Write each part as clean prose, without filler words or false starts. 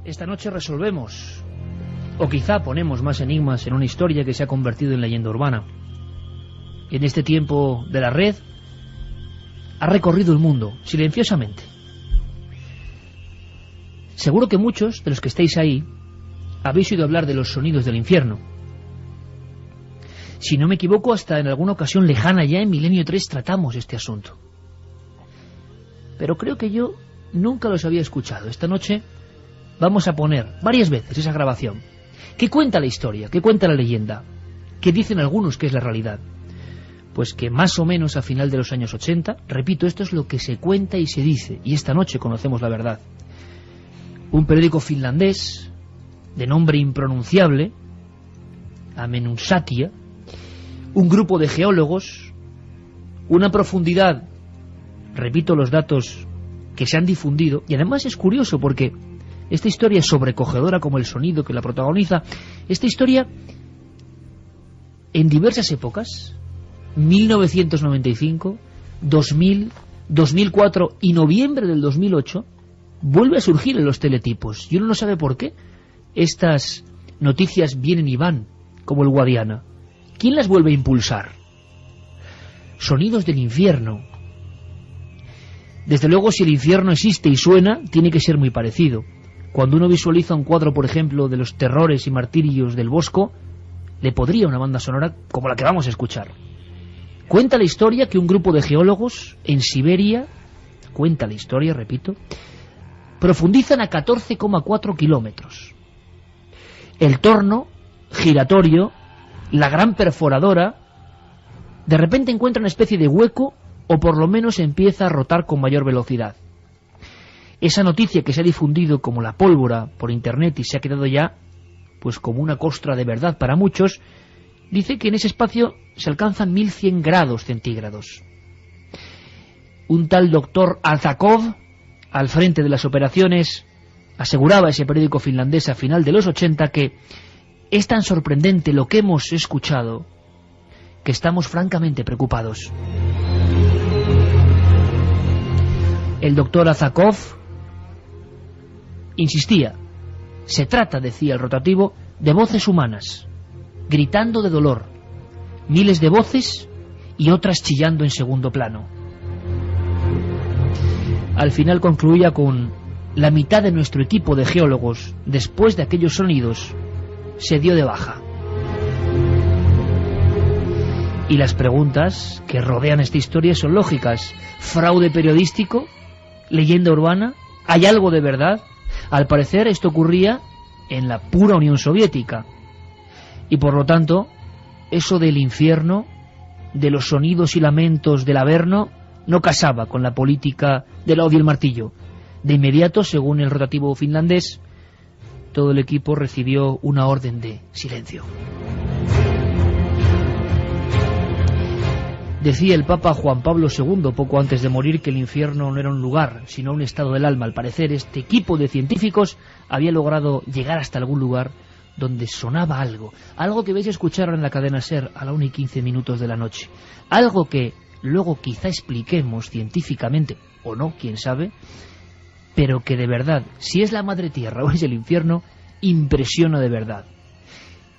Esta noche resolvemos, o quizá ponemos más enigmas en una historia que se ha convertido en leyenda urbana. En este tiempo de la red, ha recorrido el mundo, silenciosamente. Seguro que muchos de los que estáis ahí habéis oído hablar de los sonidos del infierno. Si no me equivoco, hasta en alguna ocasión lejana ya en Milenio 3 tratamos este asunto. Pero creo que yo nunca los había escuchado. Esta noche vamos a poner varias veces esa grabación. ¿Qué cuenta la historia? ¿Qué cuenta la leyenda? ¿Qué dicen algunos que es la realidad? Pues que más o menos a final de los años 80, repito, esto es lo que se cuenta y se dice, y esta noche conocemos la verdad. Un periódico finlandés, de nombre impronunciable, Amenunsatia, un grupo de geólogos, una profundidad, repito los datos que se han difundido, y además es curioso porque esta historia es sobrecogedora como el sonido que la protagoniza. Esta historia, en diversas épocas, 1995, 2000, 2004 y noviembre del 2008, vuelve a surgir en los teletipos. Y uno no sabe por qué estas noticias vienen y van, como el Guadiana. ¿Quién las vuelve a impulsar? Sonidos del infierno. Desde luego, si el infierno existe y suena, tiene que ser muy parecido. Cuando uno visualiza un cuadro, por ejemplo, de los terrores y martirios del Bosco, le podría una banda sonora como la que vamos a escuchar. Cuenta la historia que un grupo de geólogos en Siberia, cuenta la historia, repito, profundizan a 14,4 kilómetros. El torno giratorio, la gran perforadora, de repente encuentra una especie de hueco, o por lo menos empieza a rotar con mayor velocidad. Esa noticia que se ha difundido como la pólvora por internet y se ha quedado ya pues como una costra de verdad para muchos, dice que en ese espacio se alcanzan 1100 grados centígrados. Un tal doctor Azakov, al frente de las operaciones, aseguraba a ese periódico finlandés a final de los 80 que es tan sorprendente lo que hemos escuchado que estamos francamente preocupados. El doctor Azakov insistía. Se trata, decía el rotativo, de voces humanas, gritando de dolor, miles de voces y otras chillando en segundo plano. Al final concluía con: la mitad de nuestro equipo de geólogos, después de aquellos sonidos, se dio de baja. Y las preguntas que rodean esta historia son lógicas. ¿Fraude periodístico? ¿Leyenda urbana? ¿Hay algo de verdad? Al parecer esto ocurría en la pura Unión Soviética. Y por lo tanto, eso del infierno, de los sonidos y lamentos del Averno, no casaba con la política del odio y el martillo. De inmediato, según el rotativo finlandés, todo el equipo recibió una orden de silencio. Decía el Papa Juan Pablo II poco antes de morir que el infierno no era un lugar, sino un estado del alma. Al parecer, este equipo de científicos había logrado llegar hasta algún lugar donde sonaba algo. Algo que vais a escuchar en la cadena SER a la 1:15 de la noche. Algo que luego quizá expliquemos científicamente, o no, quién sabe, pero que de verdad, si es la madre tierra o es el infierno, impresiona de verdad.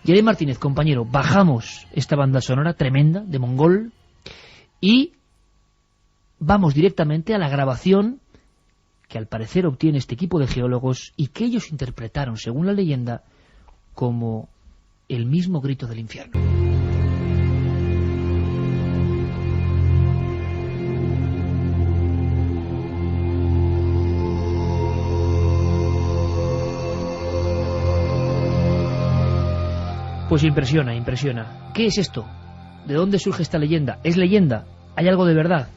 Yerey Martínez, compañero, bajamos esta banda sonora tremenda de Mongol y vamos directamente a la grabación que al parecer obtiene este equipo de geólogos y que ellos interpretaron, según la leyenda, como el mismo grito del infierno. Pues impresiona, impresiona. ¿Qué es esto? ¿De dónde surge esta leyenda? ¿Es leyenda? ¿Hay algo de verdad?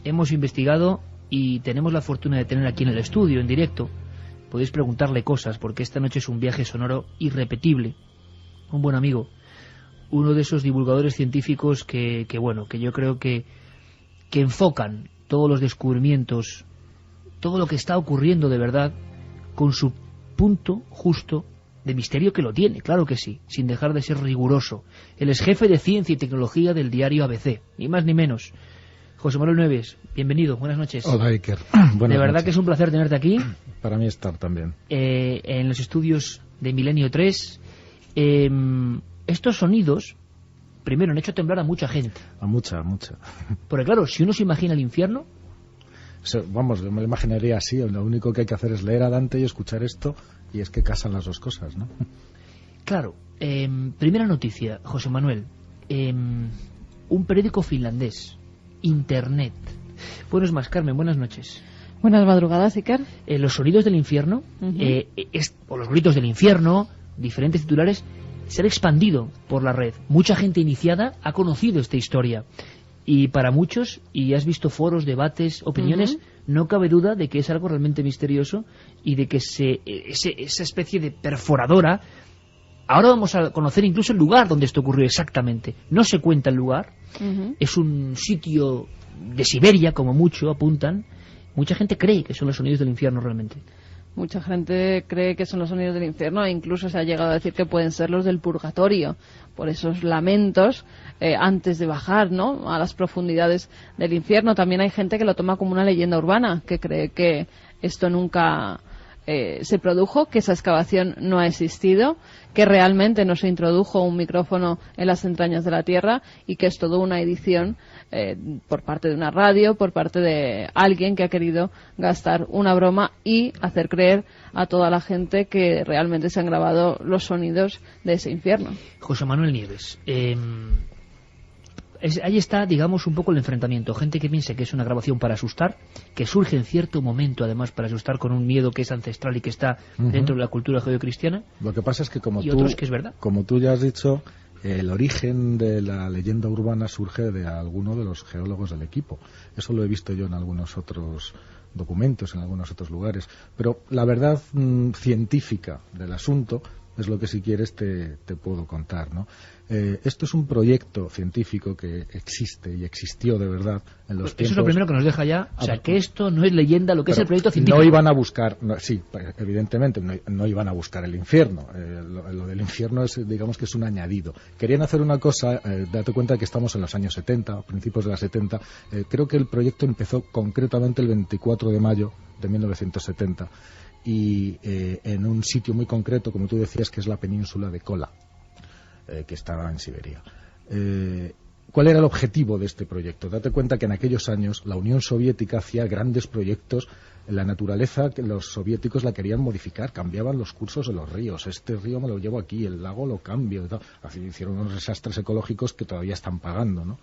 Hemos investigado y tenemos la fortuna de tener aquí en el estudio, en directo. Podéis preguntarle cosas, porque esta noche es un viaje sonoro irrepetible. Un buen amigo, uno de esos divulgadores científicos que yo creo que enfocan todos los descubrimientos, todo lo que está ocurriendo de verdad, con su punto justo de misterio, que lo tiene, claro que sí, sin dejar de ser riguroso. Él es jefe de ciencia y tecnología del diario ABC, ni más ni menos. José Manuel Nueves, bienvenido, buenas noches. Hola, Iker. De verdad que es un placer tenerte aquí. Para mí estar también. En los estudios de Milenio 3. Estos sonidos, primero, han hecho temblar a mucha gente. A mucha. Porque claro, si uno se imagina el infierno... Vamos, yo me lo imaginaría así. Lo único que hay que hacer es leer a Dante y escuchar esto, y es que casan las dos cosas, ¿no? Claro. Primera noticia, José Manuel. Un periódico finlandés, Internet. Bueno, es más, Carmen, buenas noches. Buenas madrugadas, Iker. Los sonidos del infierno, o los gritos del infierno, diferentes titulares, se han expandido por la red. Mucha gente iniciada ha conocido esta historia. Y para muchos, y has visto foros, debates, opiniones, no cabe duda de que es algo realmente misterioso y de que esa especie de perforadora... Ahora vamos a conocer incluso el lugar donde esto ocurrió exactamente. No se cuenta el lugar. Es un sitio de Siberia, como mucho apuntan. Mucha gente cree que son los sonidos del infierno realmente. Mucha gente cree que son los sonidos del infierno e incluso se ha llegado a decir que pueden ser los del purgatorio, por esos lamentos antes de bajar, ¿no?, a las profundidades del infierno. También hay gente que lo toma como una leyenda urbana, que cree que esto nunca se produjo, que esa excavación no ha existido, que realmente no se introdujo un micrófono en las entrañas de la Tierra y que es todo una edición por parte de una radio, por parte de alguien que ha querido gastar una broma y hacer creer a toda la gente que realmente se han grabado los sonidos de ese infierno. José Manuel Nieves, ahí está, digamos, un poco el enfrentamiento. Gente que piensa que es una grabación para asustar, que surge en cierto momento, además, para asustar con un miedo que es ancestral y que está dentro de la cultura judeocristiana. Lo que pasa es que, como tú ya has dicho, el origen de la leyenda urbana surge de alguno de los geólogos del equipo. Eso lo he visto yo en algunos otros documentos, en algunos otros lugares. Pero la verdad científica del asunto es lo que, si quieres, te puedo contar, ¿no? Esto es un proyecto científico que existe y existió de verdad en los tiempos... Eso es lo primero que nos deja ya, o sea, que esto no es leyenda, lo que es el proyecto científico. No iban a buscar, sí, evidentemente, no iban a buscar el infierno. Lo del infierno es, digamos, que es un añadido. Querían hacer una cosa, date cuenta que estamos en los años 70, principios de los 70, creo que el proyecto empezó concretamente el 24 de mayo de 1970, y en un sitio muy concreto, como tú decías, que es la península de Kola, que estaba en Siberia. ¿Cuál era el objetivo de este proyecto? Date cuenta que en aquellos años la Unión Soviética hacía grandes proyectos. La naturaleza, que los soviéticos la querían modificar, cambiaban los cursos de los ríos. Este río me lo llevo aquí, el lago lo cambio. Así hicieron unos desastres ecológicos que todavía están pagando, ¿no?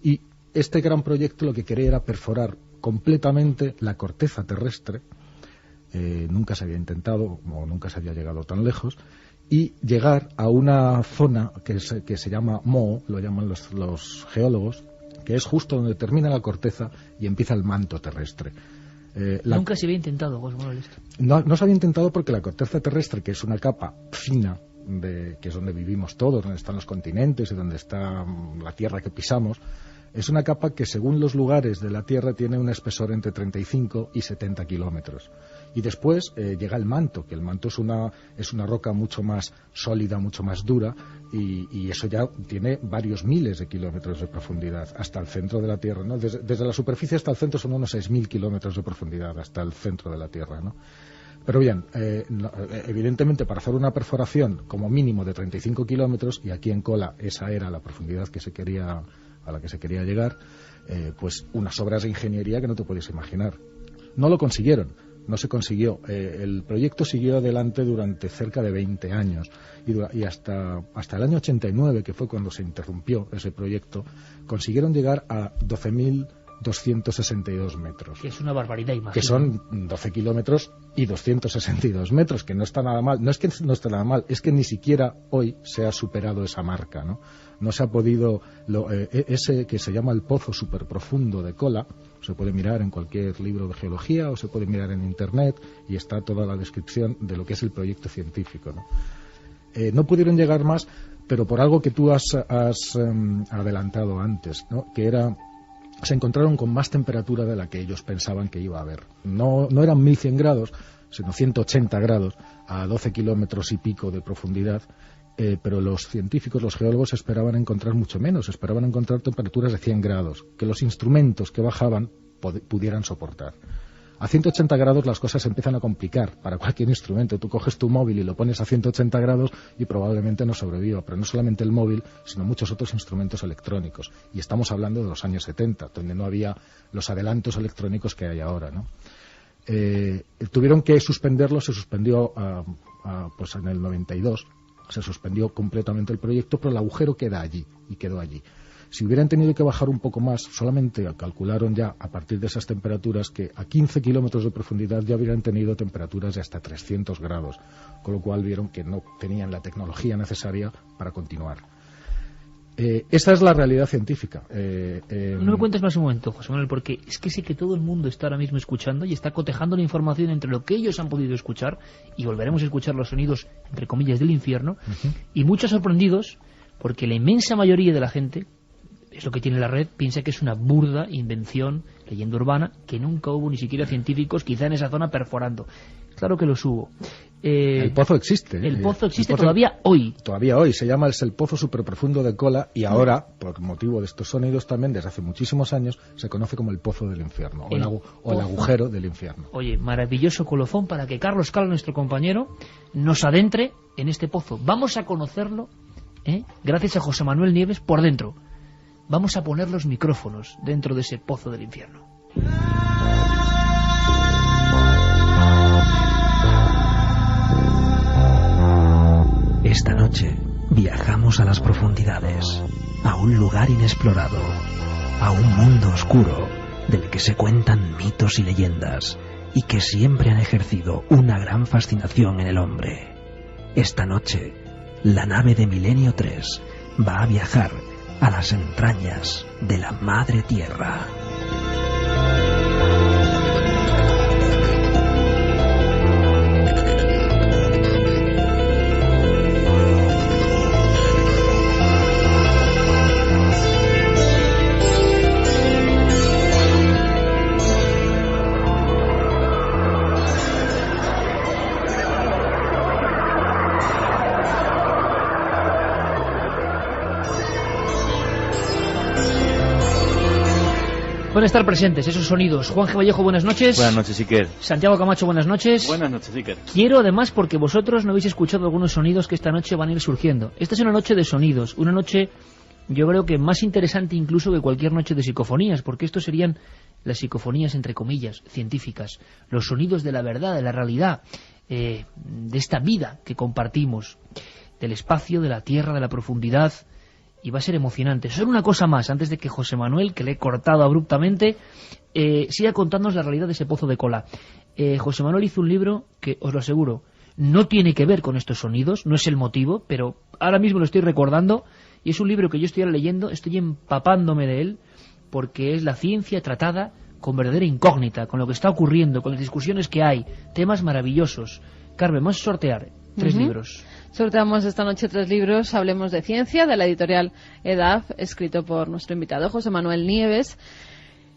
Y este gran proyecto lo que quería era perforar completamente la corteza terrestre. Nunca se había intentado, o nunca se había llegado tan lejos, y llegar a una zona que se llama Mo, lo llaman los geólogos, que es justo donde termina la corteza y empieza el manto terrestre. Nunca se había intentado, José Manuel, esto. No se había intentado porque la corteza terrestre, que es una capa fina, que es donde vivimos todos, donde están los continentes y donde está la tierra que pisamos, es una capa que, según los lugares de la Tierra, tiene un espesor entre 35 y 70 kilómetros. Y después llega el manto, que el manto es una roca mucho más sólida, mucho más dura, y eso ya tiene varios miles de kilómetros de profundidad hasta el centro de la Tierra, ¿no? Desde la superficie hasta el centro son unos 6.000 kilómetros de profundidad hasta el centro de la Tierra, ¿no? Pero bien, evidentemente, para hacer una perforación como mínimo de 35 kilómetros, y aquí en Kola esa era la profundidad a la que se quería llegar, pues unas obras de ingeniería que no te puedes imaginar. No lo consiguieron. No se consiguió. El proyecto siguió adelante durante cerca de 20 años y hasta el año 89, que fue cuando se interrumpió ese proyecto, consiguieron llegar a 12.262 metros. Que es una barbaridad, imagino. Que son 12 kilómetros y 262 metros, que no está nada mal. No es que no esté nada mal, es que ni siquiera hoy se ha superado esa marca, ¿no? No se ha podido... ese que se llama el pozo superprofundo de Kola, se puede mirar en cualquier libro de geología o se puede mirar en Internet y está toda la descripción de lo que es el proyecto científico, ¿no? No pudieron llegar más, pero por algo que tú has adelantado antes, ¿no? Que era... Se encontraron con más temperatura de la que ellos pensaban que iba a haber. No eran 1.100 grados, sino 180 grados a 12 kilómetros y pico de profundidad. pero los científicos, los geólogos, esperaban encontrar mucho menos, esperaban encontrar temperaturas de 100 grados, que los instrumentos que bajaban pudieran soportar. A 180 grados las cosas se empiezan a complicar para cualquier instrumento. Tú coges tu móvil y lo pones a 180 grados y probablemente no sobreviva, pero no solamente el móvil, sino muchos otros instrumentos electrónicos. Y estamos hablando de los años 70, donde no había los adelantos electrónicos que hay ahora, ¿no? Tuvieron que suspenderlo, se suspendió pues en el 92, se suspendió completamente el proyecto, pero el agujero queda allí, y quedó allí. Si hubieran tenido que bajar un poco más, solamente calcularon ya a partir de esas temperaturas que a 15 kilómetros de profundidad ya hubieran tenido temperaturas de hasta 300 grados, con lo cual vieron que no tenían la tecnología necesaria para continuar. Esta es la realidad científica. No me cuentes más un momento, José Manuel, porque es que sé que todo el mundo está ahora mismo escuchando y está cotejando la información entre lo que ellos han podido escuchar, y volveremos a escuchar los sonidos, entre comillas, del infierno, y muchos sorprendidos, porque la inmensa mayoría de la gente, es lo que tiene la red, piensa que es una burda invención, leyenda urbana, que nunca hubo ni siquiera científicos quizá en esa zona perforando. Claro que los hubo. El pozo existe. El pozo existe todavía hoy. Todavía hoy. Se llama el pozo superprofundo de Kola, y ahora, por motivo de estos sonidos también, desde hace muchísimos años, se conoce como el pozo del infierno, o el agujero del infierno. Oye, maravilloso colofón para que Carlos Cala, nuestro compañero, nos adentre en este pozo. Vamos a conocerlo, gracias a José Manuel Nieves, por dentro. Vamos a poner los micrófonos dentro de ese pozo del infierno. Esta noche viajamos a las profundidades, a un lugar inexplorado, a un mundo oscuro del que se cuentan mitos y leyendas y que siempre han ejercido una gran fascinación en el hombre. Esta noche, la nave de Milenio 3 va a viajar a las entrañas de la Madre Tierra. Pueden estar presentes esos sonidos. Juan G. Vallejo, buenas noches. Buenas noches, Iker. Santiago Camacho, buenas noches. Buenas noches, Iker. Quiero, además, porque vosotros no habéis escuchado algunos sonidos que esta noche van a ir surgiendo. Esta es una noche de sonidos, una noche, yo creo que más interesante incluso que cualquier noche de psicofonías, porque estos serían las psicofonías, entre comillas, científicas, los sonidos de la verdad, de la realidad, de esta vida que compartimos, del espacio, de la tierra, de la profundidad. Y va a ser emocionante. Solo una cosa más, antes de que José Manuel, que le he cortado abruptamente, siga contándonos la realidad de ese pozo de Kola. José Manuel hizo un libro que, os lo aseguro, no tiene que ver con estos sonidos, no es el motivo, pero ahora mismo lo estoy recordando, y es un libro que yo estoy ahora leyendo, estoy empapándome de él, porque es la ciencia tratada con verdadera incógnita, con lo que está ocurriendo, con las discusiones que hay, temas maravillosos. Carmen, vamos a sortear 3 libros. Sorteamos esta noche 3 libros. Hablemos de ciencia, de la editorial EDAF, escrito por nuestro invitado José Manuel Nieves.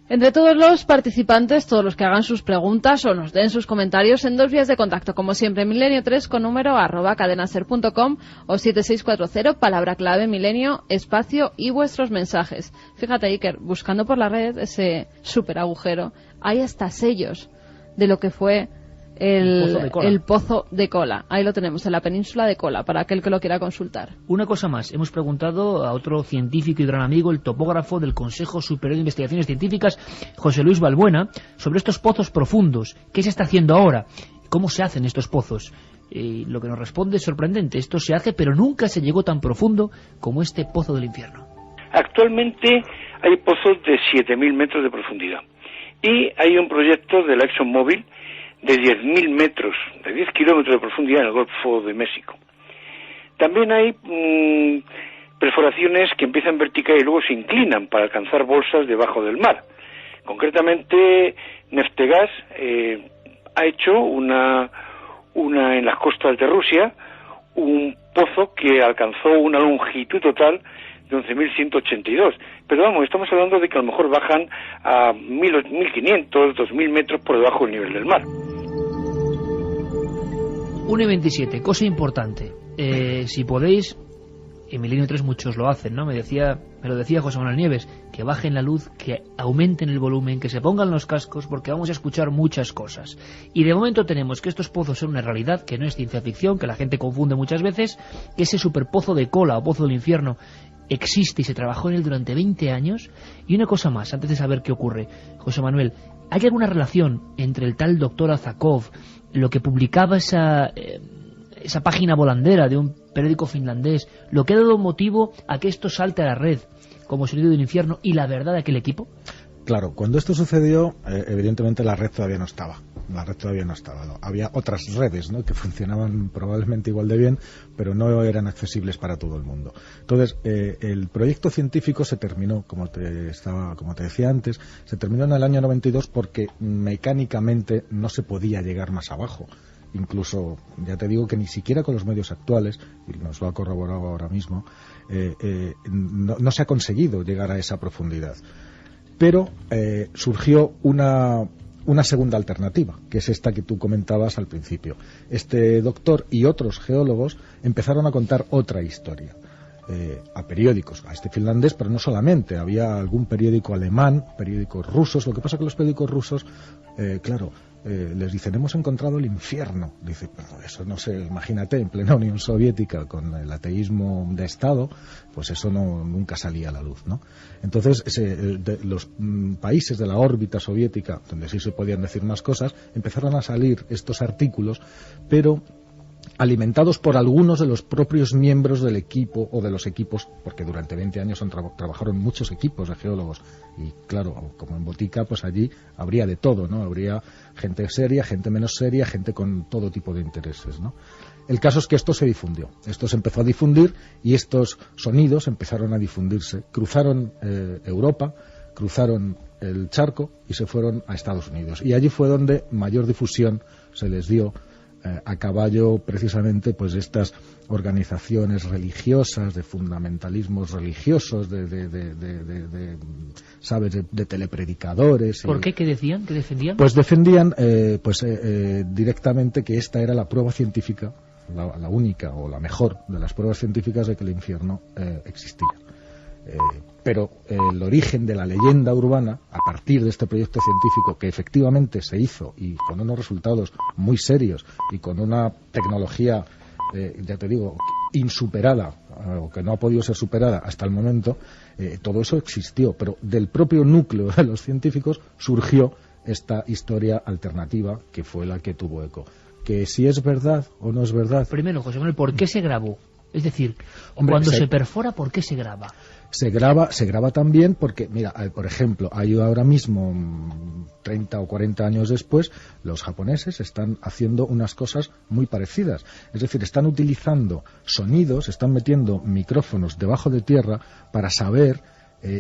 Entre todos los participantes, todos los que hagan sus preguntas o nos den sus comentarios, en 2 vías de contacto, como siempre, milenio3 con número @cadenaser.com o 7640, palabra clave milenio, espacio y vuestros mensajes. Fíjate, Iker, buscando por la red ese super agujero, hay hasta sellos de lo que fue el pozo de Kola. Ahí lo tenemos, en la península de Kola, para aquel que lo quiera consultar. Una cosa más, hemos preguntado a otro científico y gran amigo, el topógrafo del Consejo Superior de Investigaciones Científicas, José Luis Balbuena, sobre estos pozos profundos. ¿Qué se está haciendo ahora? ¿Cómo se hacen estos pozos? Lo que nos responde es sorprendente. Esto se hace, pero nunca se llegó tan profundo como este pozo del infierno. Actualmente hay pozos de 7.000 metros de profundidad. Y hay un proyecto de la ExxonMobil de 10.000 metros, de 10 kilómetros de profundidad en el Golfo de México. También hay perforaciones que empiezan vertical y luego se inclinan para alcanzar bolsas debajo del mar. Concretamente, Neftegas ha hecho una en las costas de Rusia, un pozo que alcanzó una longitud total de 11.182. Pero vamos, estamos hablando de que a lo mejor bajan a 1.500, 2.000 metros por debajo del nivel del mar. 1:27, cosa importante. Si podéis, en Milenio 3 muchos lo hacen, ¿no? Me lo decía José Manuel Nieves, que bajen la luz, que aumenten el volumen, que se pongan los cascos, porque vamos a escuchar muchas cosas. Y de momento tenemos que estos pozos son una realidad, que no es ciencia ficción, que la gente confunde muchas veces, que ese superpozo de Kola o pozo del infierno existe y se trabajó en él durante 20 años. Y una cosa más, antes de saber qué ocurre, José Manuel, ¿hay alguna relación entre el tal doctor Azakov, lo que publicaba esa página volandera de un periódico finlandés, lo que ha dado motivo a que esto salte a la red como Sonido del Infierno, y la verdad de aquel equipo? Claro, cuando esto sucedió, evidentemente la red todavía no estaba. ¿no? Había otras redes, ¿no?, que funcionaban probablemente igual de bien, pero no eran accesibles para todo el mundo. Entonces, el proyecto científico se terminó, como te decía antes, se terminó en el año 92 porque mecánicamente no se podía llegar más abajo. Incluso, ya te digo que ni siquiera con los medios actuales, y nos lo ha corroborado ahora mismo, no se ha conseguido llegar a esa profundidad. Pero surgió una segunda alternativa, que es esta que tú comentabas al principio. Este doctor y otros geólogos empezaron a contar otra historia. A periódicos, a este finlandés, pero no solamente, había algún periódico alemán, periódicos rusos. Lo que pasa que los periódicos rusos, les dicen, hemos encontrado el infierno. Dice, pero eso no sé, imagínate, en plena Unión Soviética, con el ateísmo de Estado, pues eso nunca salía a la luz, ¿no? Entonces, los países de la órbita soviética, donde sí se podían decir más cosas, empezaron a salir estos artículos, pero alimentados por algunos de los propios miembros del equipo o de los equipos, porque durante 20 años trabajaron muchos equipos de geólogos, y claro, como en Botica, pues allí habría de todo, ¿no? Habría gente seria, gente menos seria, gente con todo tipo de intereses, ¿no? El caso es que esto se difundió, esto se empezó a difundir y estos sonidos empezaron a difundirse, cruzaron Europa, cruzaron el charco y se fueron a Estados Unidos, y allí fue donde mayor difusión se les dio, a caballo precisamente pues de estas organizaciones religiosas, de fundamentalismos religiosos, ¿sabes?, de telepredicadores. ¿Por qué? ¿Qué decían? ¿Qué defendían? Pues defendían directamente que esta era la prueba científica, la única o la mejor de las pruebas científicas de que el infierno existía. Pero el origen de la leyenda urbana, a partir de este proyecto científico que efectivamente se hizo y con unos resultados muy serios y con una tecnología, ya te digo, insuperada, o que no ha podido ser superada hasta el momento, todo eso existió, pero del propio núcleo de los científicos surgió esta historia alternativa que fue la que tuvo eco. Que si es verdad o no es verdad. Primero, José Manuel, ¿por qué se grabó? Es decir, cuando se perfora, ¿por qué se graba? Se graba también porque, mira, por ejemplo, hay ahora mismo, 30 o 40 años después, los japoneses están haciendo unas cosas muy parecidas. Es decir, están utilizando sonidos, están metiendo micrófonos debajo de tierra para saber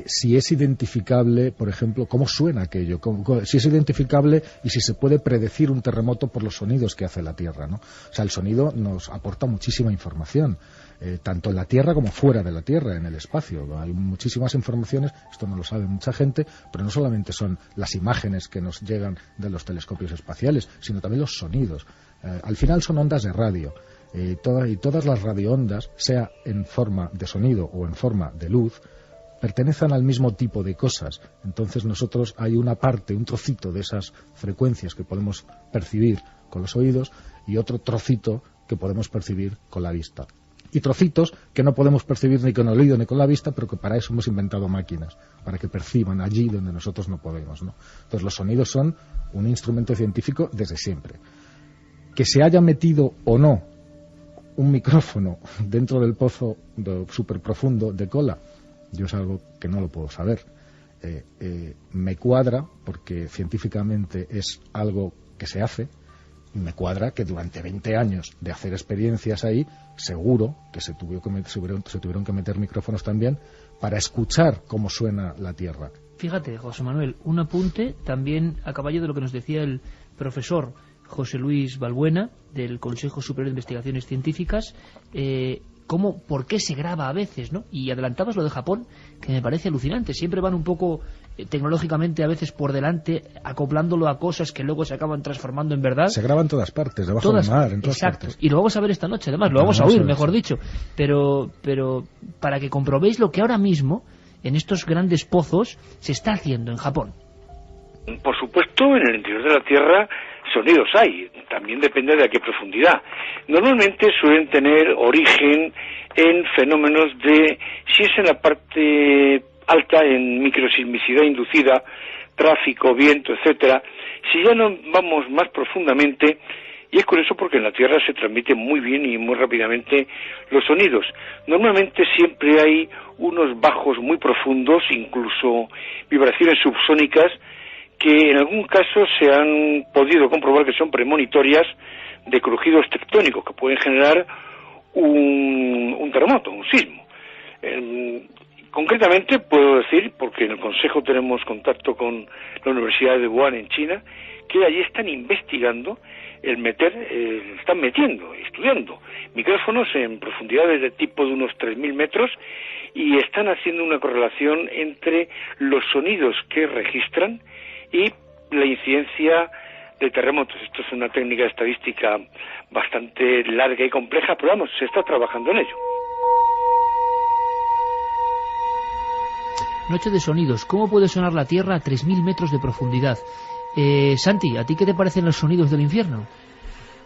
si es identificable, por ejemplo, cómo suena aquello, si es identificable y si se puede predecir un terremoto por los sonidos que hace la Tierra, ¿no? O sea, el sonido nos aporta muchísima información, tanto en la Tierra como fuera de la Tierra, en el espacio. Hay muchísimas informaciones, esto no lo sabe mucha gente, pero no solamente son las imágenes que nos llegan de los telescopios espaciales, sino también los sonidos. Al final son ondas de radio. Y todas las radioondas, sea en forma de sonido o en forma de luz, pertenecen al mismo tipo de cosas. Entonces nosotros hay una parte, un trocito de esas frecuencias que podemos percibir con los oídos y otro trocito que podemos percibir con la vista. Y trocitos que no podemos percibir ni con el oído ni con la vista, pero que para eso hemos inventado máquinas, para que perciban allí donde nosotros no podemos, ¿no? Entonces los sonidos son un instrumento científico desde siempre. Que se haya metido o no un micrófono dentro del pozo súper profundo de Kola, yo es algo que no lo puedo saber. Me cuadra, porque científicamente es algo que se hace, y me cuadra que durante 20 años de hacer experiencias ahí, seguro que se tuvieron que meter micrófonos también para escuchar cómo suena la Tierra. Fíjate, José Manuel, un apunte también a caballo de lo que nos decía el profesor José Luis Balbuena, del Consejo Superior de Investigaciones Científicas. por qué se graba a veces, ¿no? Y adelantabas lo de Japón, que me parece alucinante. Siempre van un poco tecnológicamente a veces por delante, acoplándolo a cosas que luego se acaban transformando en verdad. Se graba en todas partes, debajo del mar, en todas partes. Y lo vamos a ver esta noche, además, lo vamos a oír, mejor dicho. Pero para que comprobéis lo que ahora mismo, en estos grandes pozos, se está haciendo en Japón. Por supuesto, en el interior de la Tierra sonidos hay, también depende de a qué profundidad. Normalmente suelen tener origen en fenómenos de, si es en la parte alta, en microsismicidad inducida, tráfico, viento, etcétera. Si ya no vamos más profundamente, y es curioso porque en la Tierra se transmiten muy bien y muy rápidamente los sonidos. Normalmente siempre hay unos bajos muy profundos, incluso vibraciones subsónicas, que en algún caso se han podido comprobar que son premonitorias de crujidos tectónicos que pueden generar un terremoto, un sismo. Concretamente puedo decir, porque en el Consejo tenemos contacto con la Universidad de Wuhan en China, que allí están investigando están metiendo, estudiando micrófonos en profundidades de tipo de unos 3.000 metros y están haciendo una correlación entre los sonidos que registran y la incidencia de terremotos. Esto es una técnica estadística bastante larga y compleja, pero vamos, se está trabajando en ello. Noche de sonidos. ¿Cómo puede sonar la Tierra a 3.000 metros de profundidad? Santi, ¿a ti qué te parecen los sonidos del infierno?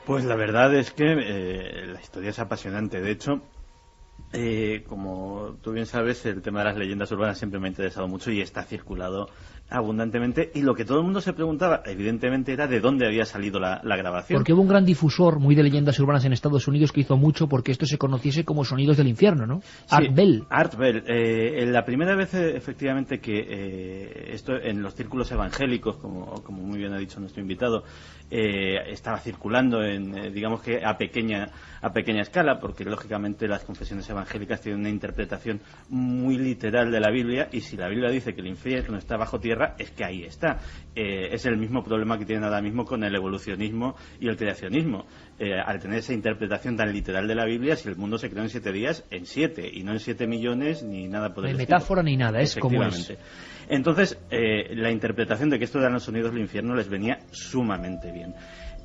Pues la verdad es que la historia es apasionante. De hecho, como tú bien sabes, el tema de las leyendas urbanas siempre me ha interesado mucho y está circulado abundantemente, y lo que todo el mundo se preguntaba evidentemente era de dónde había salido la grabación. Porque hubo un gran difusor muy de leyendas urbanas en Estados Unidos que hizo mucho porque esto se conociese como sonidos del infierno, ¿no? Sí, Art Bell. Art Bell. La primera vez efectivamente que esto en los círculos evangélicos, como muy bien ha dicho nuestro invitado, estaba circulando en digamos que a pequeña escala, porque lógicamente las confesiones evangélicas tienen una interpretación muy literal de la Biblia, y si la Biblia dice que el infierno está bajo tierra, es que ahí está. Es el mismo problema que tienen ahora mismo con el evolucionismo y el creacionismo. Al tener esa interpretación tan literal de la Biblia, si el mundo se creó en 7 días, en 7, y no en 7 millones ni nada por el estilo. Metáfora ni nada, es como es. Entonces, la interpretación de que esto eran los sonidos del infierno les venía sumamente bien.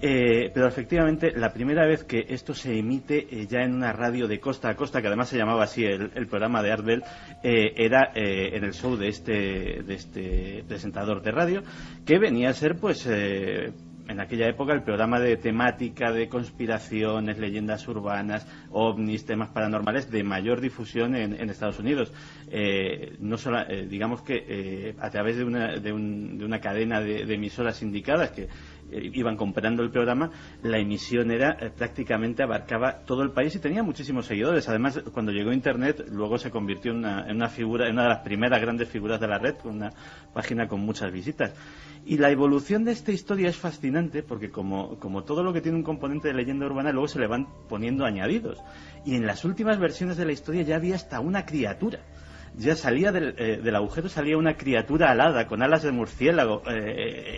Pero efectivamente la primera vez que esto se emite ya en una radio de costa a costa, que además se llamaba así el programa de Art Bell, era en el show de este presentador de radio, que venía a ser pues en aquella época el programa de temática de conspiraciones, leyendas urbanas, ovnis, temas paranormales de mayor difusión en Estados Unidos. No solo, digamos que a través de una cadena de emisoras sindicadas que iban comprando el programa, la emisión prácticamente abarcaba todo el país y tenía muchísimos seguidores. Además, cuando llegó Internet, luego se convirtió en una figura, en una de las primeras grandes figuras de la red, con una página con muchas visitas. Y la evolución de esta historia es fascinante porque como todo lo que tiene un componente de leyenda urbana, luego se le van poniendo añadidos. Y en las últimas versiones de la historia ya había hasta una criatura. Ya salía del agujero, salía una criatura alada con alas de murciélago,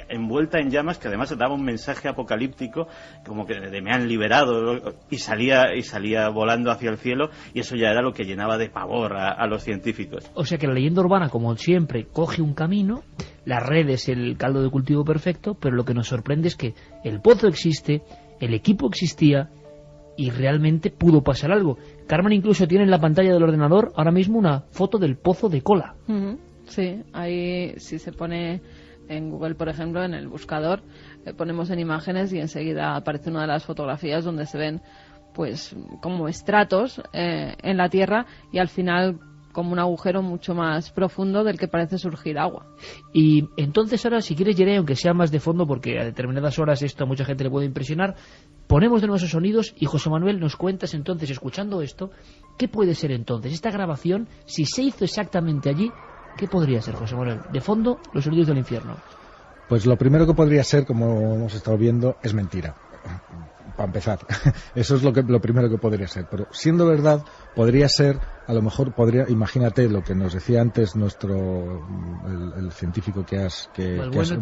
envuelta en llamas, que además daba un mensaje apocalíptico como que de me han liberado, y salía volando hacia el cielo, y eso ya era lo que llenaba de pavor a los científicos. O sea que la leyenda urbana, como siempre, coge un camino, la red es el caldo de cultivo perfecto, pero lo que nos sorprende es que el pozo existe, el equipo existía, y realmente pudo pasar algo. Carmen incluso tiene en la pantalla del ordenador ahora mismo una foto del pozo de Kola. Sí, ahí si se pone en Google, por ejemplo, en el buscador, ponemos en imágenes y enseguida aparece una de las fotografías donde se ven pues como estratos en la tierra y al final como un agujero mucho más profundo del que parece surgir agua. Y entonces ahora, si quieres, Yeré, aunque sea más de fondo, porque a determinadas horas esto a mucha gente le puede impresionar, ponemos de nuevo esos sonidos y José Manuel nos cuentas entonces, escuchando esto, ¿qué puede ser entonces esta grabación? Si se hizo exactamente allí, ¿qué podría ser, José Manuel? De fondo, los sonidos del infierno. Pues lo primero que podría ser, como hemos estado viendo, es mentira. para empezar, eso es lo primero que podría ser. Pero siendo verdad, podría ser, a lo mejor imagínate lo que nos decía antes el científico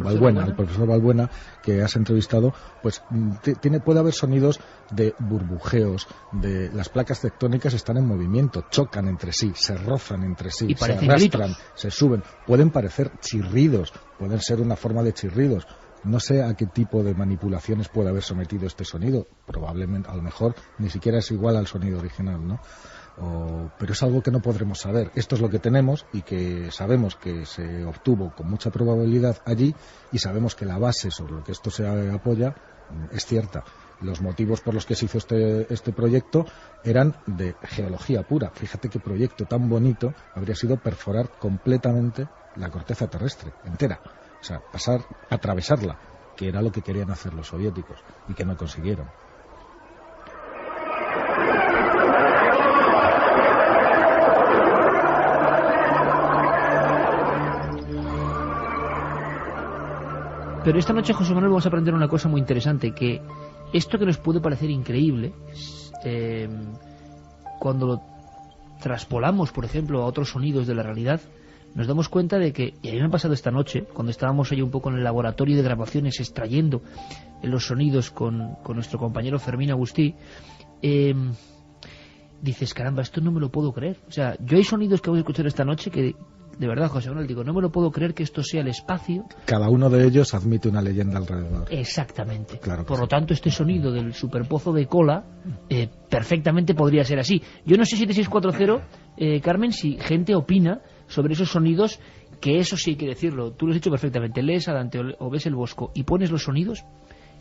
Balbuena, el profesor Balbuena, que has entrevistado, pues puede haber sonidos de burbujeos, de las placas tectónicas están en movimiento, chocan entre sí, se rozan entre sí, y se arrastran, gritos. Se suben, pueden parecer chirridos, pueden ser una forma de chirridos. No sé a qué tipo de manipulaciones puede haber sometido este sonido. Probablemente, a lo mejor, ni siquiera es igual al sonido original, ¿no? Pero es algo que no podremos saber. Esto es lo que tenemos y que sabemos que se obtuvo con mucha probabilidad allí, y sabemos que la base sobre lo que esto se apoya es cierta. Los motivos por los que se hizo este proyecto eran de geología pura. Fíjate qué proyecto tan bonito habría sido perforar completamente la corteza terrestre, entera. O sea, atravesarla, que era lo que querían hacer los soviéticos y que no consiguieron. Pero esta noche, José Manuel, vamos a aprender una cosa muy interesante, que esto que nos puede parecer increíble, cuando lo traspolamos, por ejemplo, a otros sonidos de la realidad, nos damos cuenta de que, y a mí me ha pasado esta noche, cuando estábamos ahí un poco en el laboratorio de grabaciones extrayendo los sonidos con nuestro compañero Fermín Agustí, dices, caramba, esto no me lo puedo creer. O sea, yo hay sonidos que voy a escuchar esta noche que, de verdad, José Manuel, digo, no me lo puedo creer que esto sea el espacio. Cada uno de ellos admite una leyenda alrededor. Exactamente. Claro que Por lo sí. tanto, este sonido del superpozo de cola perfectamente podría ser así. Yo no sé, 7640, Carmen, si gente opina sobre esos sonidos, que eso sí hay que decirlo. Tú lo has dicho perfectamente. Lees a Dante o ves el Bosco y pones los sonidos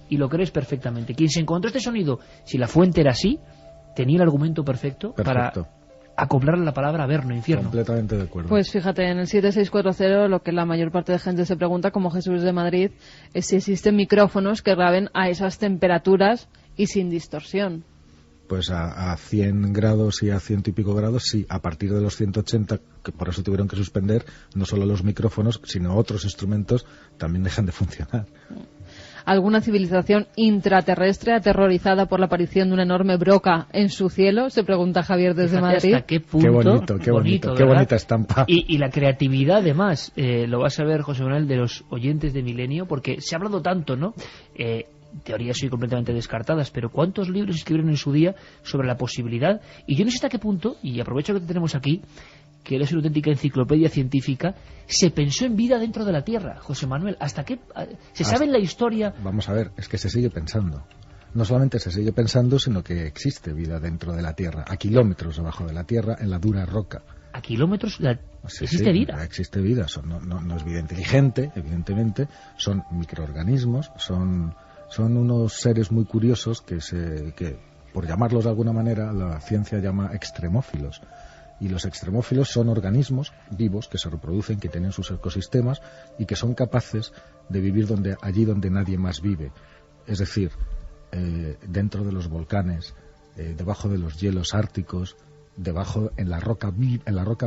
y lo crees perfectamente. Quien se encontró este sonido, si la fuente era así, tenía el argumento perfecto. Para acoplarle la palabra Averno, infierno. Completamente de acuerdo. Pues fíjate, en el 7640 lo que la mayor parte de gente se pregunta, como Jesús de Madrid, es si existen micrófonos que graben a esas temperaturas y sin distorsión. Pues a 100 grados y a 100 y pico grados, sí. A partir de los 180, que por eso tuvieron que suspender, no solo los micrófonos, sino otros instrumentos, también dejan de funcionar. ¿Alguna civilización intraterrestre aterrorizada por la aparición de una enorme broca en su cielo? Se pregunta Javier desde Madrid. ¿Hasta qué punto? Qué bonito, qué bonita estampa. Y la creatividad, además, lo vas a ver, José Manuel, de los oyentes de Milenio, porque se ha hablado tanto, ¿no? Teorías hoy completamente descartadas, pero ¿cuántos libros escribieron en su día sobre la posibilidad? Y yo no sé hasta qué punto, y aprovecho que te tenemos aquí, que eres una auténtica enciclopedia científica, se pensó en vida dentro de la Tierra, José Manuel. ¿Hasta qué? ¿Se sabe en la historia? Vamos a ver, es que se sigue pensando. No solamente se sigue pensando, sino que existe vida dentro de la Tierra, a kilómetros debajo de la Tierra, en la dura roca. ¿A kilómetros Sí, existe vida? Existe vida. No es vida inteligente, evidentemente. Son microorganismos, son unos seres muy curiosos que, por llamarlos de alguna manera, la ciencia llama extremófilos. Y los extremófilos son organismos vivos que se reproducen, que tienen sus ecosistemas y que son capaces de vivir allí donde nadie más vive. Es decir, dentro de los volcanes, debajo de los hielos árticos, en la roca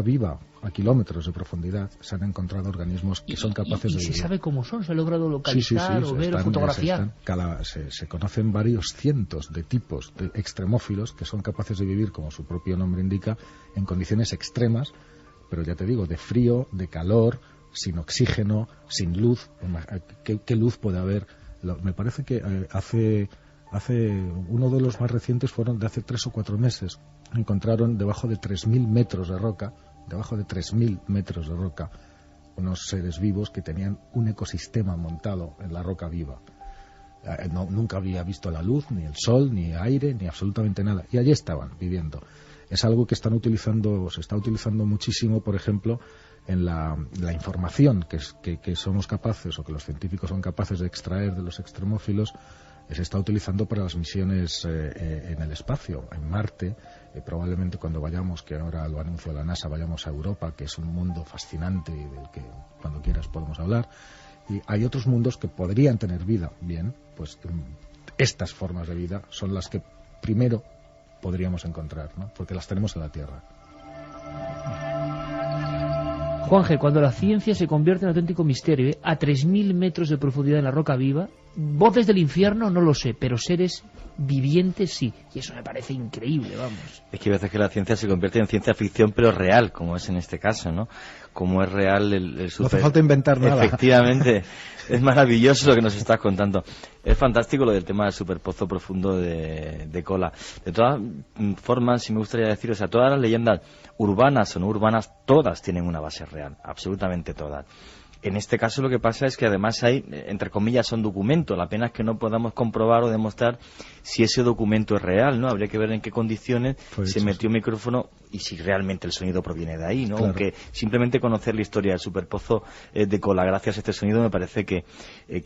viva, a kilómetros de profundidad, se han encontrado organismos que son capaces de vivir. ¿Y se sabe cómo son? ¿Se ha logrado localizar o ver o fotografiar? Se conocen varios cientos de tipos de extremófilos que son capaces de vivir, como su propio nombre indica, en condiciones extremas, pero ya te digo, de frío, de calor, sin oxígeno, sin luz. ¿Qué luz puede haber? Me parece que hace uno de los más recientes fueron de hace 3 o 4 meses. Encontraron debajo de 3.000 metros de roca, unos seres vivos que tenían un ecosistema montado en la roca viva. Nunca había visto la luz, ni el sol, ni aire, ni absolutamente nada. Y allí estaban viviendo. Es algo que se está utilizando muchísimo, por ejemplo, en la información que somos capaces, o que los científicos son capaces de extraer de los extremófilos. Se está utilizando para las misiones en el espacio, en Marte. Probablemente cuando vayamos, que ahora lo anunció la NASA, vayamos a Europa, que es un mundo fascinante y del que cuando quieras podemos hablar. Y hay otros mundos que podrían tener vida. Bien, pues estas formas de vida son las que primero podríamos encontrar, ¿no? Porque las tenemos en la Tierra. Juanje, cuando la ciencia se convierte en auténtico misterio, a 3.000 metros de profundidad en la roca viva, Voces del infierno no lo sé, pero seres vivientes sí, y eso me parece increíble, vamos. Es que hay veces que la ciencia se convierte en ciencia ficción, pero real, como es en este caso, ¿no? Como es real el super... No hace falta inventar nada. Efectivamente, es maravilloso lo que nos estás contando. Es fantástico lo del tema del superpozo profundo de Kola. De todas formas, si me gustaría decir, o sea, todas las leyendas urbanas o no urbanas, todas tienen una base real, absolutamente todas. En este caso lo que pasa es que además hay, entre comillas, un documento. La pena es que no podamos comprobar o demostrar si ese documento es real, ¿no? Habría que ver en qué condiciones se metió un micrófono y si realmente el sonido proviene de ahí, ¿no? Claro. Aunque simplemente conocer la historia del superpozo de Kola gracias a este sonido me parece que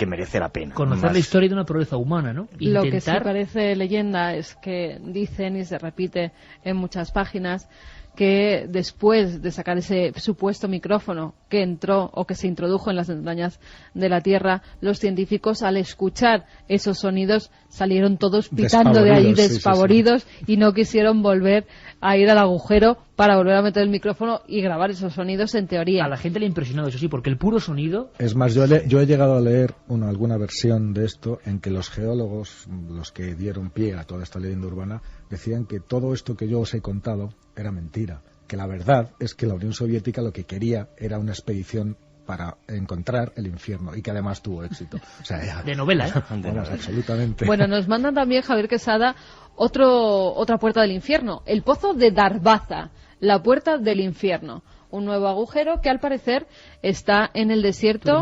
merece la pena. Conocer la historia de una proeza humana, ¿no? Lo que sí parece leyenda es que dicen, y se repite en muchas páginas, que después de sacar ese supuesto micrófono que entró o que se introdujo en las entrañas de la Tierra, los científicos, al escuchar esos sonidos, salieron todos pitando de ahí, despavoridos, y no quisieron volver a ir al agujero para volver a meter el micrófono y grabar esos sonidos, en teoría. A la gente le ha impresionado, eso sí, porque el puro sonido... Es más, yo he llegado a leer alguna versión de esto en que los geólogos, los que dieron pie a toda esta leyenda urbana, decían que todo esto que yo os he contado era mentira, que la verdad es que la Unión Soviética lo que quería era una expedición para encontrar el infierno, y que además tuvo éxito. O sea, ya, de novela, ¿eh? Vamos, absolutamente. Bueno, nos mandan también, Javier Quesada, otra puerta del infierno, el pozo de Darbaza, la puerta del infierno. Un nuevo agujero que al parecer está en el desierto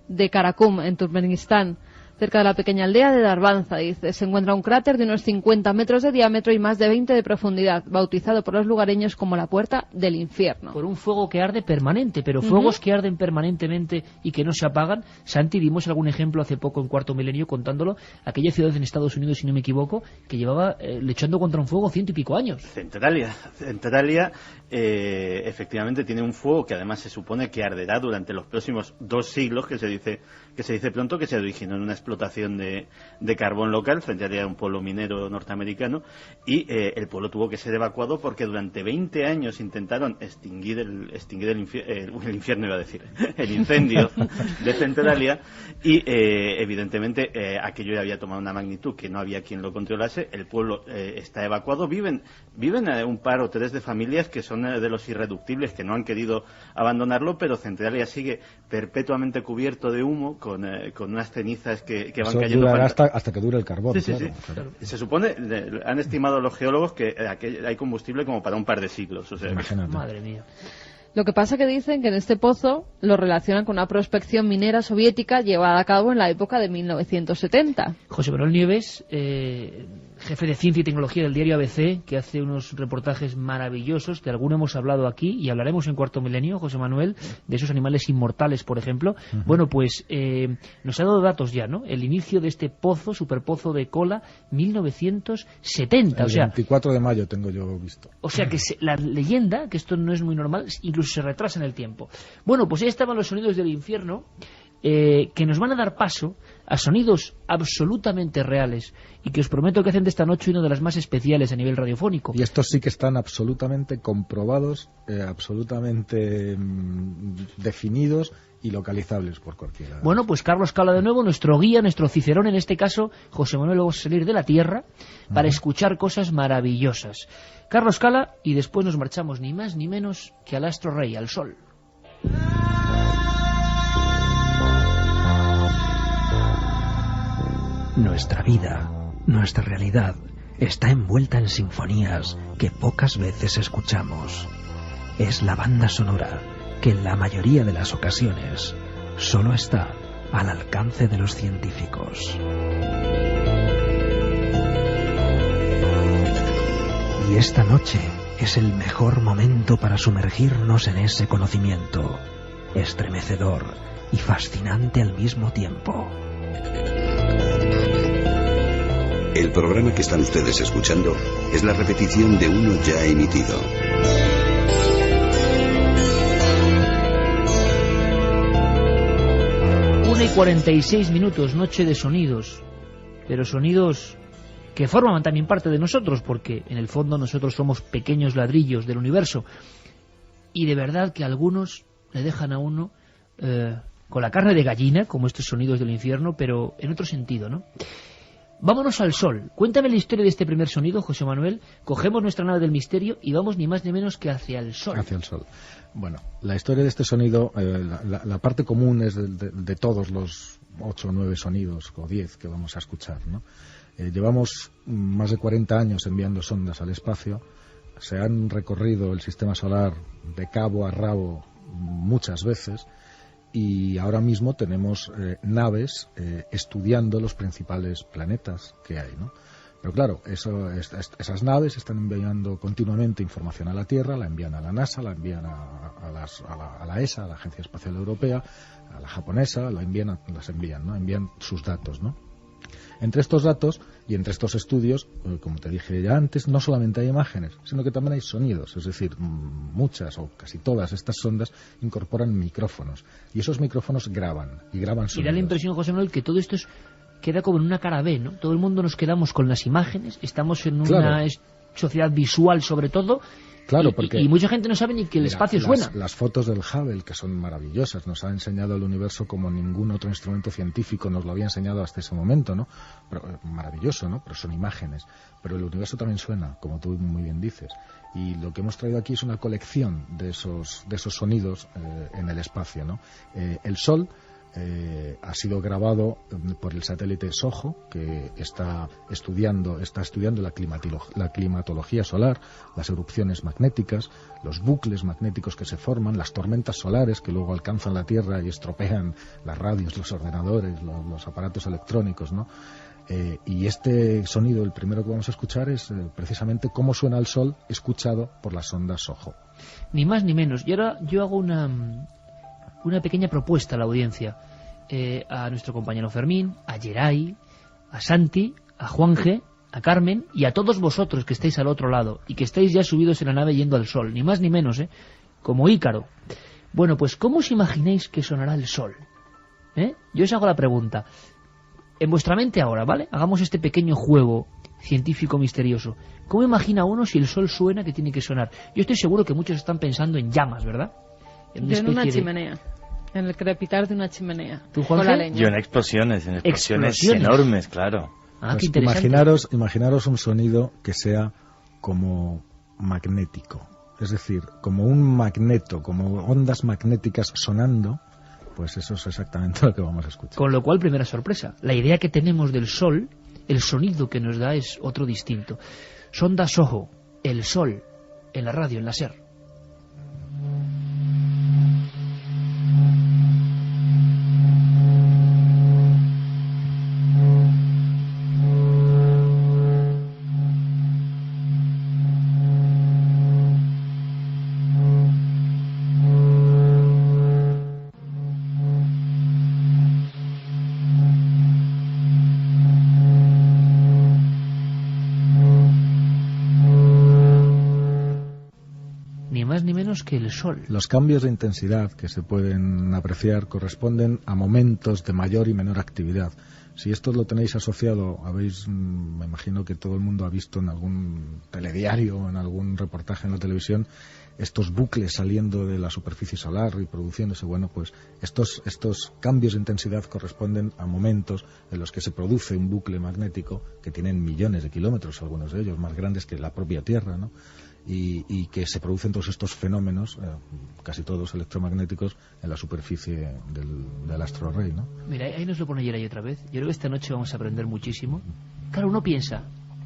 de Karakum, en Turkmenistán, cerca de la pequeña aldea de Darbaza. Dice, se encuentra un cráter de unos 50 metros de diámetro y más de 20 de profundidad, bautizado por los lugareños como la puerta del infierno. Por un fuego que arde permanente, pero fuegos que arden permanentemente y que no se apagan. Santi, dimos algún ejemplo hace poco en Cuarto Milenio contándolo, aquella ciudad en Estados Unidos, si no me equivoco, que llevaba luchando contra un fuego 100 y pico años. Centralia, efectivamente tiene un fuego que además se supone que arderá durante los próximos 2 siglos, que se dice pronto, que se originó en una explotación de carbón local frente a un pueblo minero norteamericano, y el pueblo tuvo que ser evacuado porque durante 20 años intentaron extinguir el infierno, iba a decir, el incendio de Centralia, y evidentemente aquello ya había tomado una magnitud que no había quien lo controlase. El pueblo está evacuado, viven un par o tres de familias que son de los irreductibles, que no han querido abandonarlo, pero Centralia sigue perpetuamente cubierto de humo, con unas cenizas que van cayendo. Hasta que dure el carbón. Sí. Claro. Se supone, han estimado los geólogos que hay combustible como para un par de siglos. O sea, madre mía. Lo que pasa que dicen que en este pozo lo relacionan con una prospección minera soviética llevada a cabo en la época de 1970. José Manuel Nieves, jefe de Ciencia y Tecnología del diario ABC, que hace unos reportajes maravillosos, de alguno hemos hablado aquí y hablaremos en Cuarto Milenio, José Manuel, de esos animales inmortales, por ejemplo. Bueno, pues nos ha dado datos ya, ¿no? El inicio de este pozo, superpozo de Kola, 1970. El 24 de mayo tengo yo visto. O sea que la leyenda, que esto no es muy normal, incluso se retrasa en el tiempo. Bueno, pues ahí estaban los sonidos del infierno, que nos van a dar paso a sonidos absolutamente reales y que os prometo que hacen de esta noche una de las más especiales a nivel radiofónico. Y estos sí que están absolutamente comprobados, absolutamente definidos y localizables por cualquiera. Bueno, pues Carlos Cala de nuevo, nuestro guía, nuestro cicerón en este caso. José Manuel, vamos a salir de la tierra para escuchar cosas maravillosas. Carlos Cala, y después nos marchamos ni más ni menos que al astro rey, al sol. Nuestra vida, nuestra realidad, está envuelta en sinfonías que pocas veces escuchamos. Es la banda sonora que en la mayoría de las ocasiones solo está al alcance de los científicos. Y esta noche es el mejor momento para sumergirnos en ese conocimiento, estremecedor y fascinante al mismo tiempo. El programa que están ustedes escuchando es la repetición de uno ya emitido. Una y 46 minutos, noche de sonidos, pero sonidos que forman también parte de nosotros, porque en el fondo nosotros somos pequeños ladrillos del universo, y de verdad que algunos le dejan a uno con la carne de gallina, como estos sonidos del infierno, pero en otro sentido, ¿no? Vámonos al sol. Cuéntame la historia de este primer sonido, José Manuel. Cogemos nuestra nave del misterio y vamos ni más ni menos que hacia el sol. Hacia el sol. Bueno, la historia de este sonido, la parte común es de todos los 8 o 9 sonidos, o 10 que vamos a escuchar, ¿no? Llevamos más de 40 años enviando sondas al espacio. Se han recorrido el sistema solar de cabo a rabo muchas veces. Y ahora mismo tenemos naves estudiando los principales planetas que hay, ¿no? Pero claro, esas naves están enviando continuamente información a la Tierra, la envían a la NASA, la envían a la ESA, a la Agencia Espacial Europea, a la japonesa, las envían, ¿no? Envían sus datos, ¿no? Entre estos datos y entre estos estudios, como te dije ya antes, no solamente hay imágenes, sino que también hay sonidos. Es decir, muchas o casi todas estas sondas incorporan micrófonos. Y esos micrófonos graban sonidos. Y da la impresión, José Manuel, que todo esto queda como en una cara B, ¿no? Todo el mundo nos quedamos con las imágenes, estamos en una sociedad visual sobre todo. Claro, porque y mucha gente no sabe ni que el espacio suena. Las fotos del Hubble, que son maravillosas, nos ha enseñado el universo como ningún otro instrumento científico nos lo había enseñado hasta ese momento, ¿no? Pero, maravilloso, ¿no? Pero son imágenes. Pero el universo también suena, como tú muy bien dices. Y lo que hemos traído aquí es una colección de esos sonidos en el espacio, ¿no? El Sol ha sido grabado por el satélite SOHO, que está estudiando la climatología solar, las erupciones magnéticas, los bucles magnéticos que se forman, las tormentas solares que luego alcanzan la Tierra y estropean las radios, los ordenadores, los aparatos electrónicos, ¿no? Y este sonido, el primero que vamos a escuchar, es precisamente cómo suena el Sol escuchado por la sonda SOHO. Ni más ni menos. Y ahora yo hago una pequeña propuesta a la audiencia, a nuestro compañero Fermín, a Geray, a Santi, a Juanje, a Carmen y a todos vosotros que estáis al otro lado y que estáis ya subidos en la nave yendo al sol, ni más ni menos, como Ícaro. Bueno, pues ¿cómo os imagináis que sonará el sol? Yo os hago la pregunta. En vuestra mente ahora, ¿vale? Hagamos este pequeño juego científico misterioso. ¿Cómo imagina uno si el sol suena que tiene que sonar? Yo estoy seguro que muchos están pensando en llamas, ¿verdad? En una chimenea. En el crepitar de una chimenea. ¿Tú, Juan? Yo en explosiones enormes, claro. Ah, pues qué interesante. Imaginaros un sonido que sea como magnético. Es decir, como un magneto, como ondas magnéticas sonando, pues eso es exactamente lo que vamos a escuchar. Con lo cual, primera sorpresa. La idea que tenemos del sol, el sonido que nos da es otro distinto. Sonda SOHO, el sol, en la radio, en la SER. Que el sol. Los cambios de intensidad que se pueden apreciar corresponden a momentos de mayor y menor actividad. Si esto lo tenéis asociado, me imagino que todo el mundo ha visto en algún telediario o en algún reportaje en la televisión estos bucles saliendo de la superficie solar y produciéndose. Bueno, pues estos cambios de intensidad corresponden a momentos en los que se produce un bucle magnético que tienen millones de kilómetros, algunos de ellos más grandes que la propia Tierra, ¿no? Y que se producen todos estos fenómenos, casi todos electromagnéticos, en la superficie del astro rey, ¿no? Mira, ahí nos lo pone ayer otra vez. Yo creo que esta noche vamos a aprender muchísimo. Claro, uno piensa,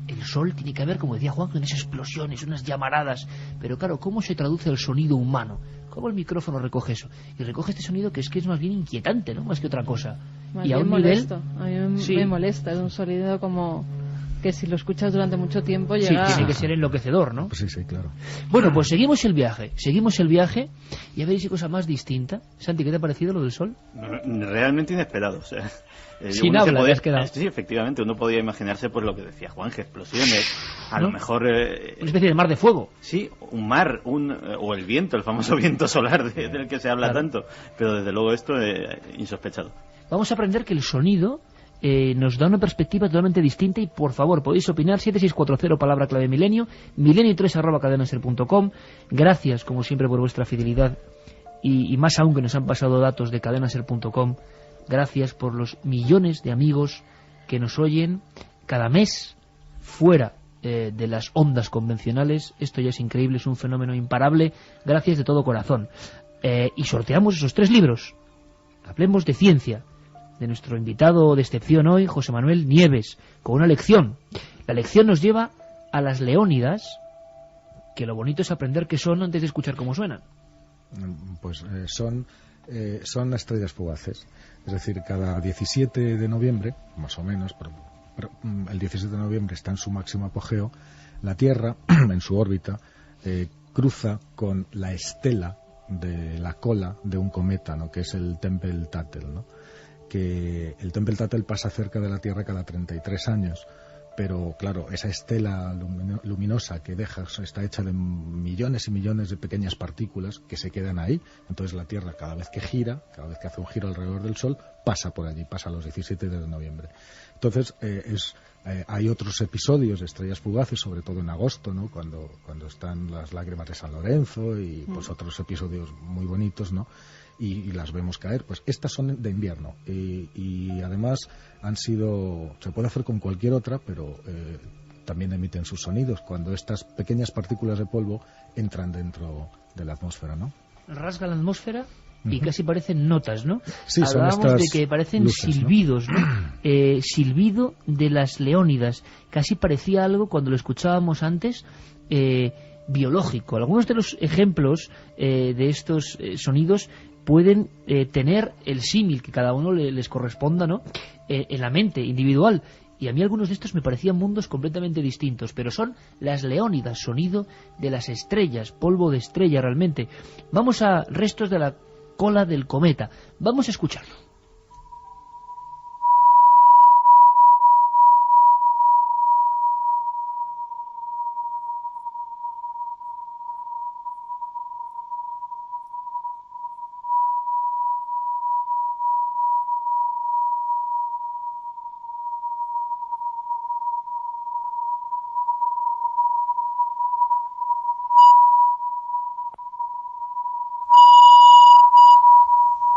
el sol tiene que haber, como decía Juan, con esas explosiones, unas llamaradas. Pero claro, ¿cómo se traduce el sonido humano? ¿Cómo el micrófono recoge eso? Y recoge este sonido que es más bien inquietante, ¿no? Más que otra cosa. Y a un molesto. A mí me molesta, es un sonido como que si lo escuchas durante mucho tiempo llega... Sí, tiene que ser enloquecedor, ¿no? Pues sí, claro. Bueno, pues seguimos el viaje y a ver si cosa más distinta. Santi, ¿qué te ha parecido lo del sol? Realmente inesperado, o sea... Sin habla, te has quedado. Sí, efectivamente, uno podía imaginarse pues lo que decía Juanje, explosiones, a lo mejor... una especie de mar de fuego. Sí, un mar, o el viento, el famoso viento solar del que se habla tanto, pero desde luego esto insospechado. Vamos a aprender que el sonido nos da una perspectiva totalmente distinta y por favor podéis opinar 7640 palabra clave milenio 3@cadenaser.com. Gracias como siempre por vuestra fidelidad y más aún que nos han pasado datos de cadenaser.com. Gracias por los millones de amigos que nos oyen cada mes fuera de las ondas convencionales. Esto ya es increíble, es un fenómeno imparable. Gracias de todo corazón. Y sorteamos esos 3 libros. Hablemos de ciencia, de nuestro invitado de excepción hoy, José Manuel Nieves, con una lección. La lección nos lleva a las leónidas, que lo bonito es aprender qué son antes de escuchar cómo suenan. Pues son estrellas fugaces. Es decir, cada 17 de noviembre, más o menos, pero el 17 de noviembre está en su máximo apogeo, la Tierra, en su órbita, cruza con la estela de la cola de un cometa, ¿no?, que es el Tempel-Tuttle, ¿no? Que el Tempel-Tuttle pasa cerca de la Tierra cada 33 años, pero claro, esa estela luminosa que deja está hecha de millones y millones de pequeñas partículas que se quedan ahí. Entonces la Tierra, cada vez que gira, cada vez que hace un giro alrededor del Sol, pasa por allí, pasa a los 17 de noviembre. Entonces hay otros episodios de estrellas fugaces, sobre todo en agosto, ¿no?, cuando están las lágrimas de San Lorenzo y pues otros episodios muy bonitos, ¿no?, y las vemos caer. Pues estas son de invierno y además se puede hacer con cualquier otra, pero también emiten sus sonidos cuando estas pequeñas partículas de polvo entran dentro de la atmósfera, ¿no? Rasga la atmósfera y casi parecen notas, ¿no? Sí, hablábamos de que parecen luces, silbidos, ¿no? Silbido de las leónidas. Casi parecía algo, cuando lo escuchábamos antes, biológico. Algunos de los ejemplos de estos sonidos pueden tener el símil que cada uno les corresponda, ¿no?, en la mente individual. Y a mí algunos de estos me parecían mundos completamente distintos, pero son las leónidas, sonido de las estrellas, polvo de estrella realmente. Vamos a restos de la cola del cometa. Vamos a escucharlo.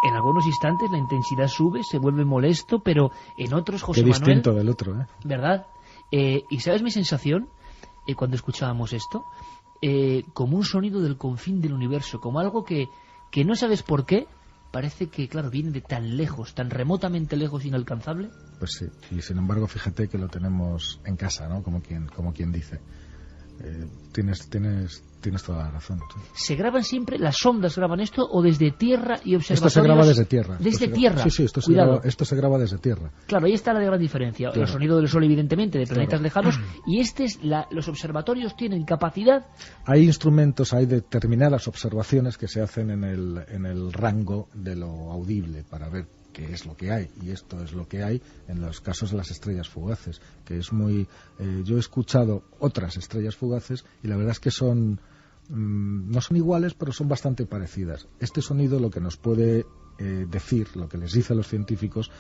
En algunos instantes la intensidad sube, se vuelve molesto, pero en otros, José Manuel... Qué distinto del otro, ¿eh? ¿Verdad? ¿Y sabes mi sensación cuando escuchábamos esto? Como un sonido del confín del universo, como algo que no sabes por qué, parece que, claro, viene de tan lejos, tan remotamente lejos, inalcanzable. Pues sí, y sin embargo, fíjate que lo tenemos en casa, ¿no?, como quien dice. Tienes toda la razón. Sí. ¿Se graban siempre, las sondas graban esto, o desde tierra y observatorios? Esto se graba desde tierra. ¿Desde tierra? Sí, esto se graba desde tierra. Claro, ahí está la gran diferencia. Claro. El sonido del Sol, evidentemente, de planetas lejanos, y los observatorios tienen capacidad... Hay instrumentos, hay determinadas observaciones que se hacen en el rango de lo audible para ver qué es lo que hay, y esto es lo que hay en los casos de las estrellas fugaces, que es muy... yo he escuchado otras estrellas fugaces y la verdad es que no son iguales, pero son bastante parecidas. Este sonido lo que nos puede decir, lo que les dice a los científicos,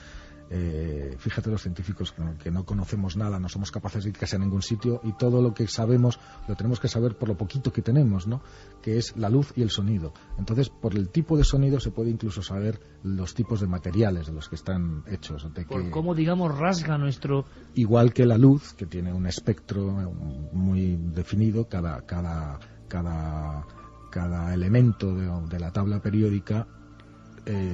fíjate, los científicos que no conocemos nada, no somos capaces de ir casi a ningún sitio, y todo lo que sabemos lo tenemos que saber por lo poquito que tenemos, ¿no?, que es la luz y el sonido. Entonces, por el tipo de sonido se puede incluso saber los tipos de materiales de los que están hechos. Por cómo, digamos, rasga nuestro... Igual que la luz, que tiene un espectro muy definido, cada elemento de la tabla periódica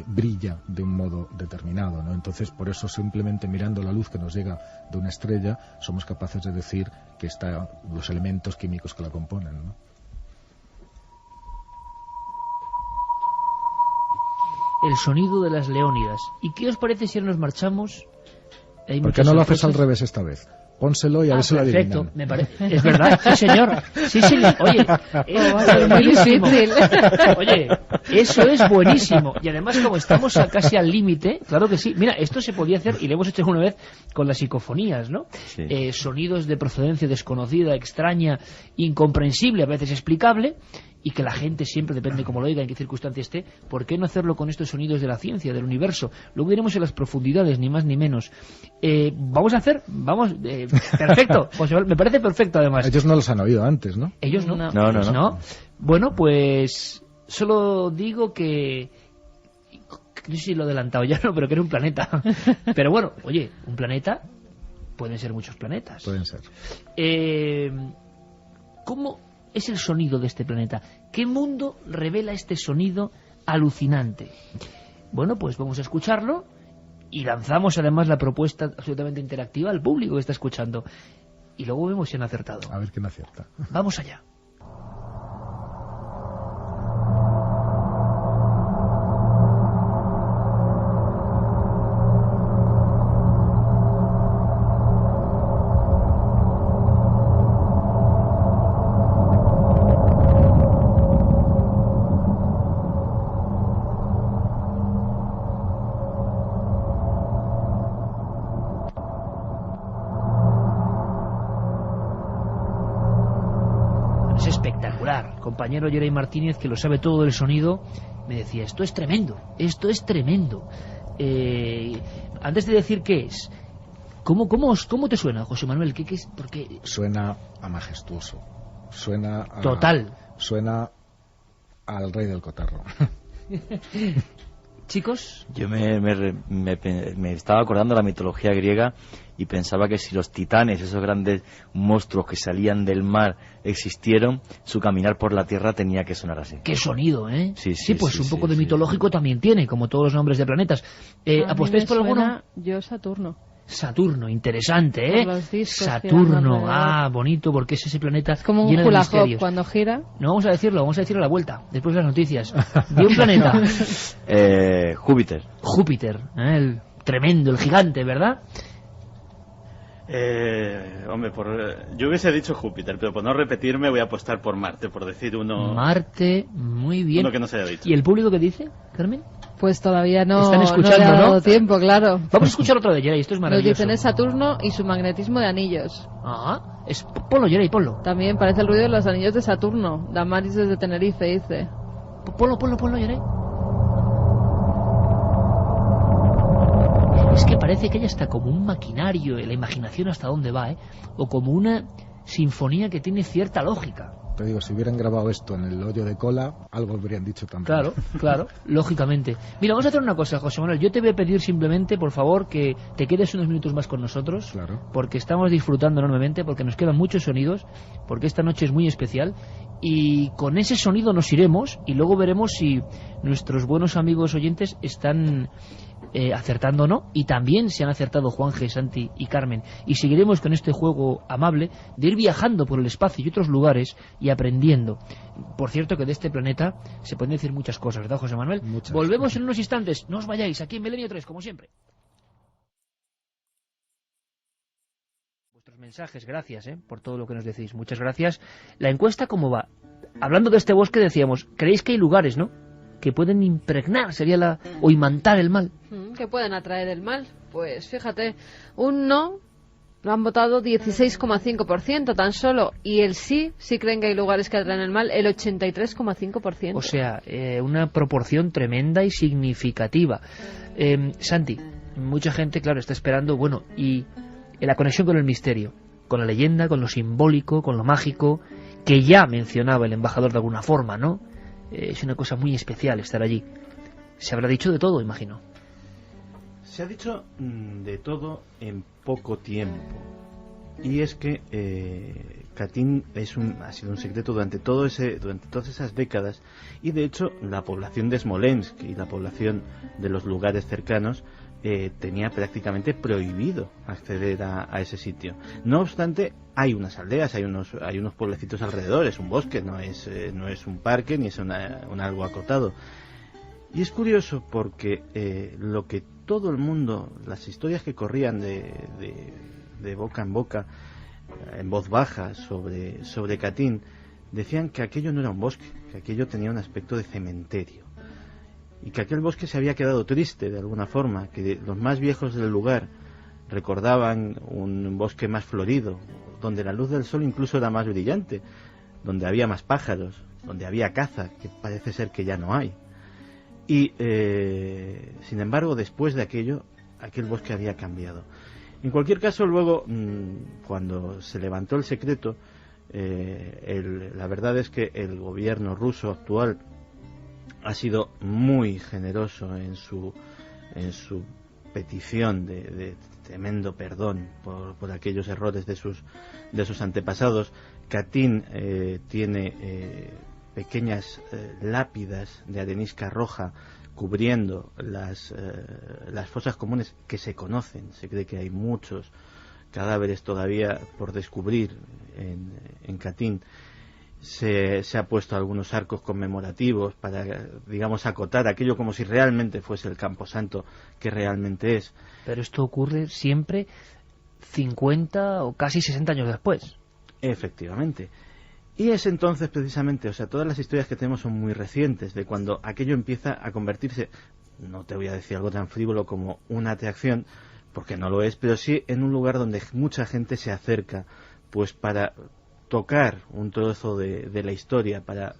brilla de un modo determinado, ¿no? Entonces, por eso, simplemente mirando la luz que nos llega de una estrella, somos capaces de decir que están los elementos químicos que la componen, ¿no? El sonido de las leónidas. ¿Y qué os parece si ahora nos marchamos? ¿Por qué no lo haces al revés esta vez? Pónselo y a ver si lo adivinan. Perfecto, me parece. Es verdad, sí señor. Sí, señor. Oye, es buenísimo. Oye, eso es buenísimo. Y además, como estamos casi al límite, claro que sí. Mira, esto se podía hacer, y lo hemos hecho una vez con las psicofonías, ¿no? Sí. Sonidos de procedencia desconocida, extraña, incomprensible, a veces explicable, y que la gente siempre, depende cómo lo oiga, en qué circunstancia esté. ¿Por qué no hacerlo con estos sonidos de la ciencia, del universo? Luego iremos a las profundidades, ni más ni menos. Perfecto, pues me parece perfecto, además. Ellos no los han oído antes, ¿no? Ellos no. No. Bueno, pues Solo digo que... No sé si lo he adelantado ya, no, pero que era un planeta. Pero bueno, oye, un planeta... Pueden ser muchos planetas. Pueden ser. ¿Cómo es el sonido de este planeta? ¿Qué mundo revela este sonido alucinante? Bueno, pues vamos a escucharlo y lanzamos además la propuesta absolutamente interactiva al público que está escuchando. Y luego vemos si han acertado. A ver quién acierta. Vamos allá. Compañero Yeray Martínez, que lo sabe todo del sonido, me decía, esto es tremendo. Antes de decir qué es, ¿cómo te suena, José Manuel? ¿Qué es? Porque suena a majestuoso, suena a... Total. Suena al rey del cotarro. Chicos, yo me estaba acordando de la mitología griega y pensaba que si los titanes, esos grandes monstruos que salían del mar, existieron, su caminar por la tierra tenía que sonar así. Qué sonido, ¿eh? Sí, pues un poco de mitológico también tiene, como todos los nombres de planetas. ¿Apostáis por alguno? Yo Saturno. Saturno, interesante, ¿eh? Por los discos Saturno, bonito, porque es ese planeta es como un lleno de hula misterios. hoop cuando gira. No vamos a decirlo a la vuelta, después de las noticias. De un planeta. Júpiter. Júpiter, el tremendo, el gigante, ¿verdad? Hombre, yo hubiese dicho Júpiter, pero por no repetirme voy a apostar por Marte, por decir uno... Marte, muy bien. Uno que no se haya dicho. ¿Y el público qué dice, Carmen? Pues todavía no, están escuchando, le ha dado tiempo, claro. Vamos a escuchar otra vez, Yeray, esto es maravilloso. Nos dicen es Saturno y su magnetismo de anillos. Ponlo, Yeray, ponlo. También parece el ruido de los anillos de Saturno. Damaris desde Tenerife, dice. Ponlo, Yeray. Es que parece que hay hasta como un maquinario, la imaginación hasta dónde va, o como una sinfonía que tiene cierta lógica. Te digo, si hubieran grabado esto en el hoyo de cola, algo habrían dicho también. Claro, lógicamente. Mira, vamos a hacer una cosa, José Manuel. Yo te voy a pedir simplemente, por favor, que te quedes unos minutos más con nosotros. Claro. Porque estamos disfrutando enormemente, porque nos quedan muchos sonidos, porque esta noche es muy especial. Y con ese sonido nos iremos y luego veremos si nuestros buenos amigos oyentes están acertando o no, y también se han acertado Juanje, Santi y Carmen, y seguiremos con este juego amable de ir viajando por el espacio y otros lugares y aprendiendo. Por cierto que de este planeta se pueden decir muchas cosas, ¿verdad, José Manuel? Muchas. Volvemos en unos instantes, no os vayáis, aquí en Milenio 3, como siempre. Vuestros mensajes, gracias por todo lo que nos decís, muchas gracias. La encuesta, ¿cómo va? Hablando de este bosque decíamos, ¿creéis que hay lugares, no?, que pueden impregnar, o imantar el mal? Que pueden atraer el mal. Pues fíjate, un no lo han votado 16,5% tan solo, y el sí creen que hay lugares que atraen el mal, el 83,5%. O sea, una proporción tremenda y significativa. Santi, mucha gente, claro, está esperando, y la conexión con el misterio, con la leyenda, con lo simbólico, con lo mágico, que ya mencionaba el embajador de alguna forma, ¿no? Es una cosa muy especial estar allí. Se habrá dicho de todo, imagino. Se ha dicho de todo en poco tiempo. Y es que Katyn ha sido un secreto durante todas esas décadas. Y de hecho, la población de Smolensk y la población de los lugares cercanos tenía prácticamente prohibido acceder a ese sitio. No obstante, hay unas aldeas, hay unos pueblecitos alrededor, es un bosque, no es un parque ni es un algo acotado. Y es curioso porque lo que todo el mundo, las historias que corrían de boca en boca, en voz baja sobre Katyn, decían que aquello no era un bosque, que aquello tenía un aspecto de cementerio. Y que aquel bosque se había quedado triste de alguna forma, que los más viejos del lugar recordaban un bosque más florido, donde la luz del sol incluso era más brillante, donde había más pájaros, donde había caza, que parece ser que ya no hay. Y, sin embargo, después de aquello, aquel bosque había cambiado. En cualquier caso, luego, cuando se levantó el secreto, la verdad es que el gobierno ruso actual ha sido muy generoso en su petición de tremendo perdón por aquellos errores de sus antepasados. Katyn tiene pequeñas lápidas de arenisca roja cubriendo las fosas comunes que se conocen. Se cree que hay muchos cadáveres todavía por descubrir en Katyn. Se ha puesto algunos arcos conmemorativos para, digamos, acotar aquello como si realmente fuese el camposanto que realmente es. Pero esto ocurre siempre 50 o casi 60 años después. Efectivamente. Y es entonces precisamente, o sea, todas las historias que tenemos son muy recientes, de cuando aquello empieza a convertirse, no te voy a decir algo tan frívolo como una atracción, porque no lo es, pero sí en un lugar donde mucha gente se acerca, pues para tocar un trozo de la historia, para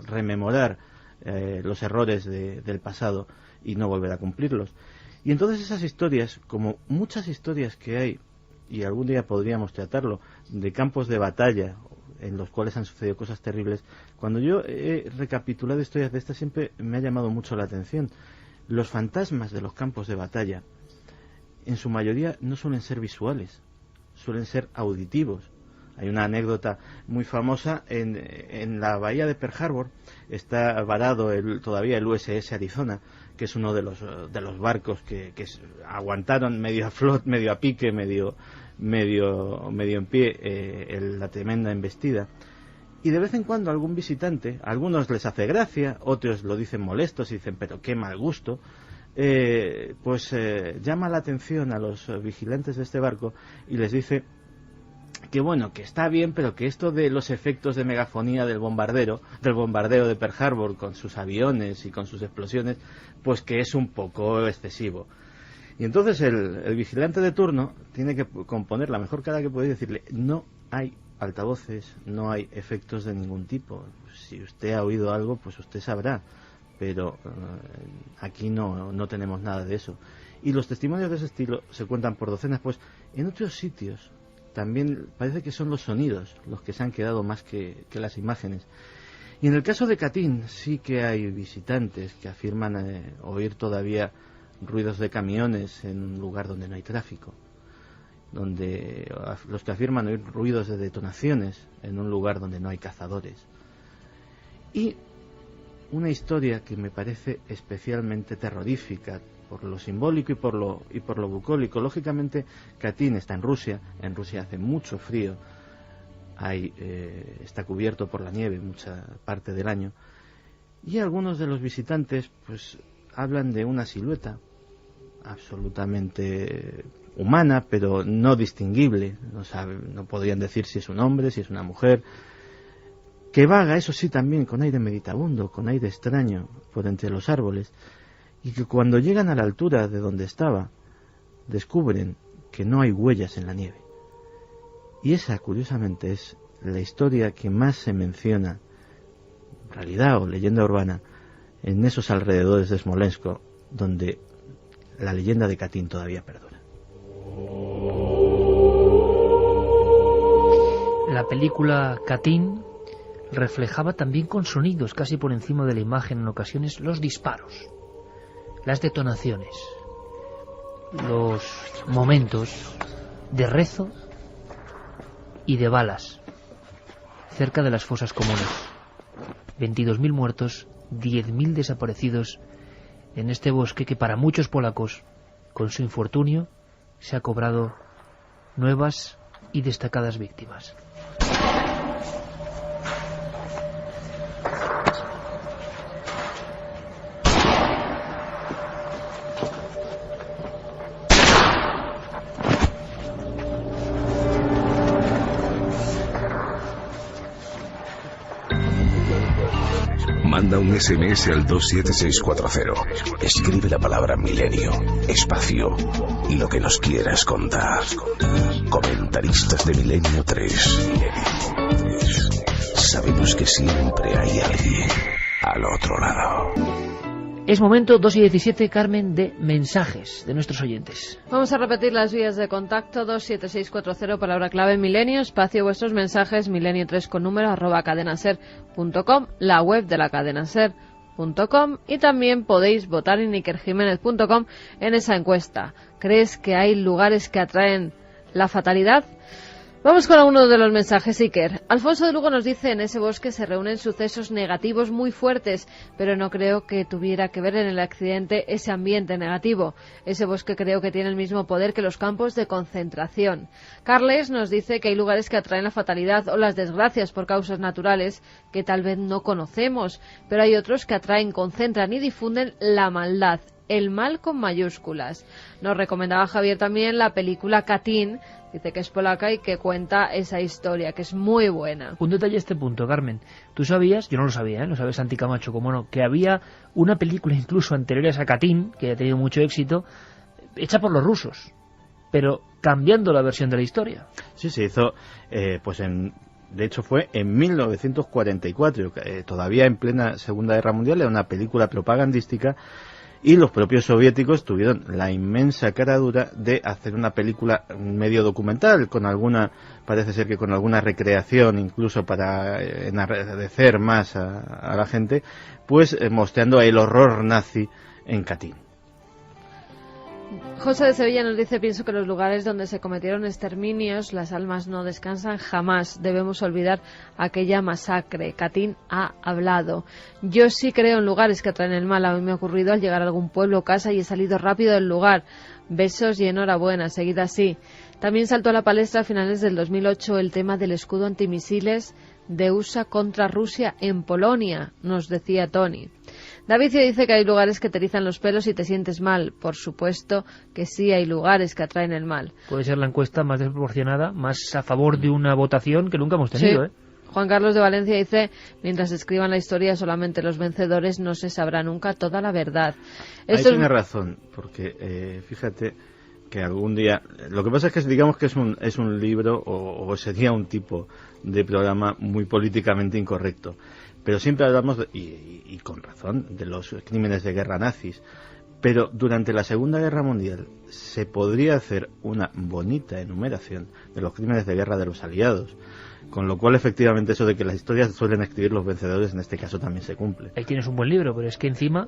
rememorar los errores del pasado y no volver a cumplirlos. Y entonces esas historias, como muchas historias que hay, y algún día podríamos tratarlo, de campos de batalla en los cuales han sucedido cosas terribles, cuando yo he recapitulado historias de estas siempre me ha llamado mucho la atención. Los fantasmas de los campos de batalla, en su mayoría no suelen ser visuales, suelen ser auditivos. Hay una anécdota muy famosa en la bahía de Pearl Harbor. Está varado todavía el USS Arizona, que es uno de los barcos que aguantaron medio a flot, medio a pique, medio en pie la tremenda embestida. Y de vez en cuando algún visitante, a algunos les hace gracia, otros lo dicen molestos y dicen, pero qué mal gusto, llama la atención a los vigilantes de este barco y les dice que bueno, que está bien, pero que esto de los efectos de megafonía del bombardeo de Pearl Harbor con sus aviones y con sus explosiones, pues que es un poco excesivo. Y entonces el vigilante de turno tiene que componer la mejor cara que puede y decirle, no hay altavoces, no hay efectos de ningún tipo. Si usted ha oído algo, pues usted sabrá, pero aquí no tenemos nada de eso. Y los testimonios de ese estilo se cuentan por docenas, pues en otros sitios también parece que son los sonidos los que se han quedado más que las imágenes. Y en el caso de Katyn sí que hay visitantes que afirman oír todavía ruidos de camiones en un lugar donde no hay tráfico, donde los que afirman oír ruidos de detonaciones en un lugar donde no hay cazadores. Y una historia que me parece especialmente terrorífica por lo simbólico y por lo bucólico. Lógicamente Katyn está en Rusia hace mucho frío, está cubierto por la nieve mucha parte del año, y algunos de los visitantes pues hablan de una silueta absolutamente humana, pero no distinguible, no podrían decir si es un hombre, si es una mujer, que vaga, eso sí, también con aire meditabundo, con aire extraño por entre los árboles, y que cuando llegan a la altura de donde estaba descubren que no hay huellas en la nieve. Y esa, curiosamente, es la historia que más se menciona, realidad o leyenda urbana, en esos alrededores de Smolensk, donde la leyenda de Katyn todavía perdura. La película Katyn reflejaba también con sonidos casi por encima de la imagen en ocasiones los disparos, las detonaciones, los momentos de rezo y de balas cerca de las fosas comunes. 22.000 muertos, 10.000 desaparecidos en este bosque que para muchos polacos, con su infortunio, se ha cobrado nuevas y destacadas víctimas. Manda un SMS al 27640. Escribe la palabra milenio, espacio y lo que nos quieras contar. Comentaristas de Milenio 3. Sabemos que siempre hay alguien al otro lado. Es momento, 2:17, Carmen, de mensajes de nuestros oyentes. Vamos a repetir las vías de contacto: 27640, palabra clave milenio, espacio, vuestros mensajes, milenio3 con número, @cadenaser.com, la web de la cadena SER, ikerjiménez.com, y también podéis votar en ikerjiménez.com en esa encuesta. ¿Crees que hay lugares que atraen la fatalidad? Vamos con uno de los mensajes, Iker. Alfonso de Lugo nos dice: en ese bosque se reúnen sucesos negativos muy fuertes, pero no creo que tuviera que ver en el accidente ese ambiente negativo. Ese bosque creo que tiene el mismo poder que los campos de concentración. Carles nos dice que hay lugares que atraen la fatalidad o las desgracias por causas naturales que tal vez no conocemos, pero hay otros que atraen, concentran y difunden la maldad. El mal con mayúsculas. Nos recomendaba Javier también la película Katyn, dice que es polaca y que cuenta esa historia, que es muy buena. Un detalle a este punto, Carmen. ¿Tú sabías? Yo no lo sabía, lo sabes, Santi Camacho, como no, que había una película incluso anterior a Katyn, que ha tenido mucho éxito, hecha por los rusos, pero cambiando la versión de la historia. Sí, se hizo, de hecho fue en 1944, todavía en plena Segunda Guerra Mundial, era una película propagandística. Y los propios soviéticos tuvieron la inmensa cara dura de hacer una película medio documental, parece ser que con alguna recreación, incluso para enardecer más a la gente, pues mostrando el horror nazi en Katyn. José de Sevilla nos dice: pienso que los lugares donde se cometieron exterminios, las almas no descansan jamás. Debemos olvidar aquella masacre. Katyn ha hablado. Yo sí creo en lugares que atraen el mal. A mí me ha ocurrido al llegar a algún pueblo o casa y he salido rápido del lugar. Besos y enhorabuena. Seguid así. También saltó a la palestra a finales del 2008 el tema del escudo antimisiles de USA contra Rusia en Polonia, nos decía Tony. David dice que hay lugares que te erizan los pelos y te sientes mal. Por supuesto que sí hay lugares que atraen el mal. Puede ser la encuesta más desproporcionada, más a favor de una votación que nunca hemos tenido, sí. Juan Carlos de Valencia dice: mientras escriban la historia solamente los vencedores, no se sabrá nunca toda la verdad. Ahí tiene razón, porque fíjate que algún día... Lo que pasa es que digamos que es un libro o sería un tipo de programa muy políticamente incorrecto. Pero siempre hablamos, y con razón, de los crímenes de guerra nazis. Pero durante la Segunda Guerra Mundial se podría hacer una bonita enumeración de los crímenes de guerra de los aliados. Con lo cual, efectivamente, eso de que las historias suelen escribir los vencedores, en este caso también se cumple. Ahí tienes un buen libro, pero es que encima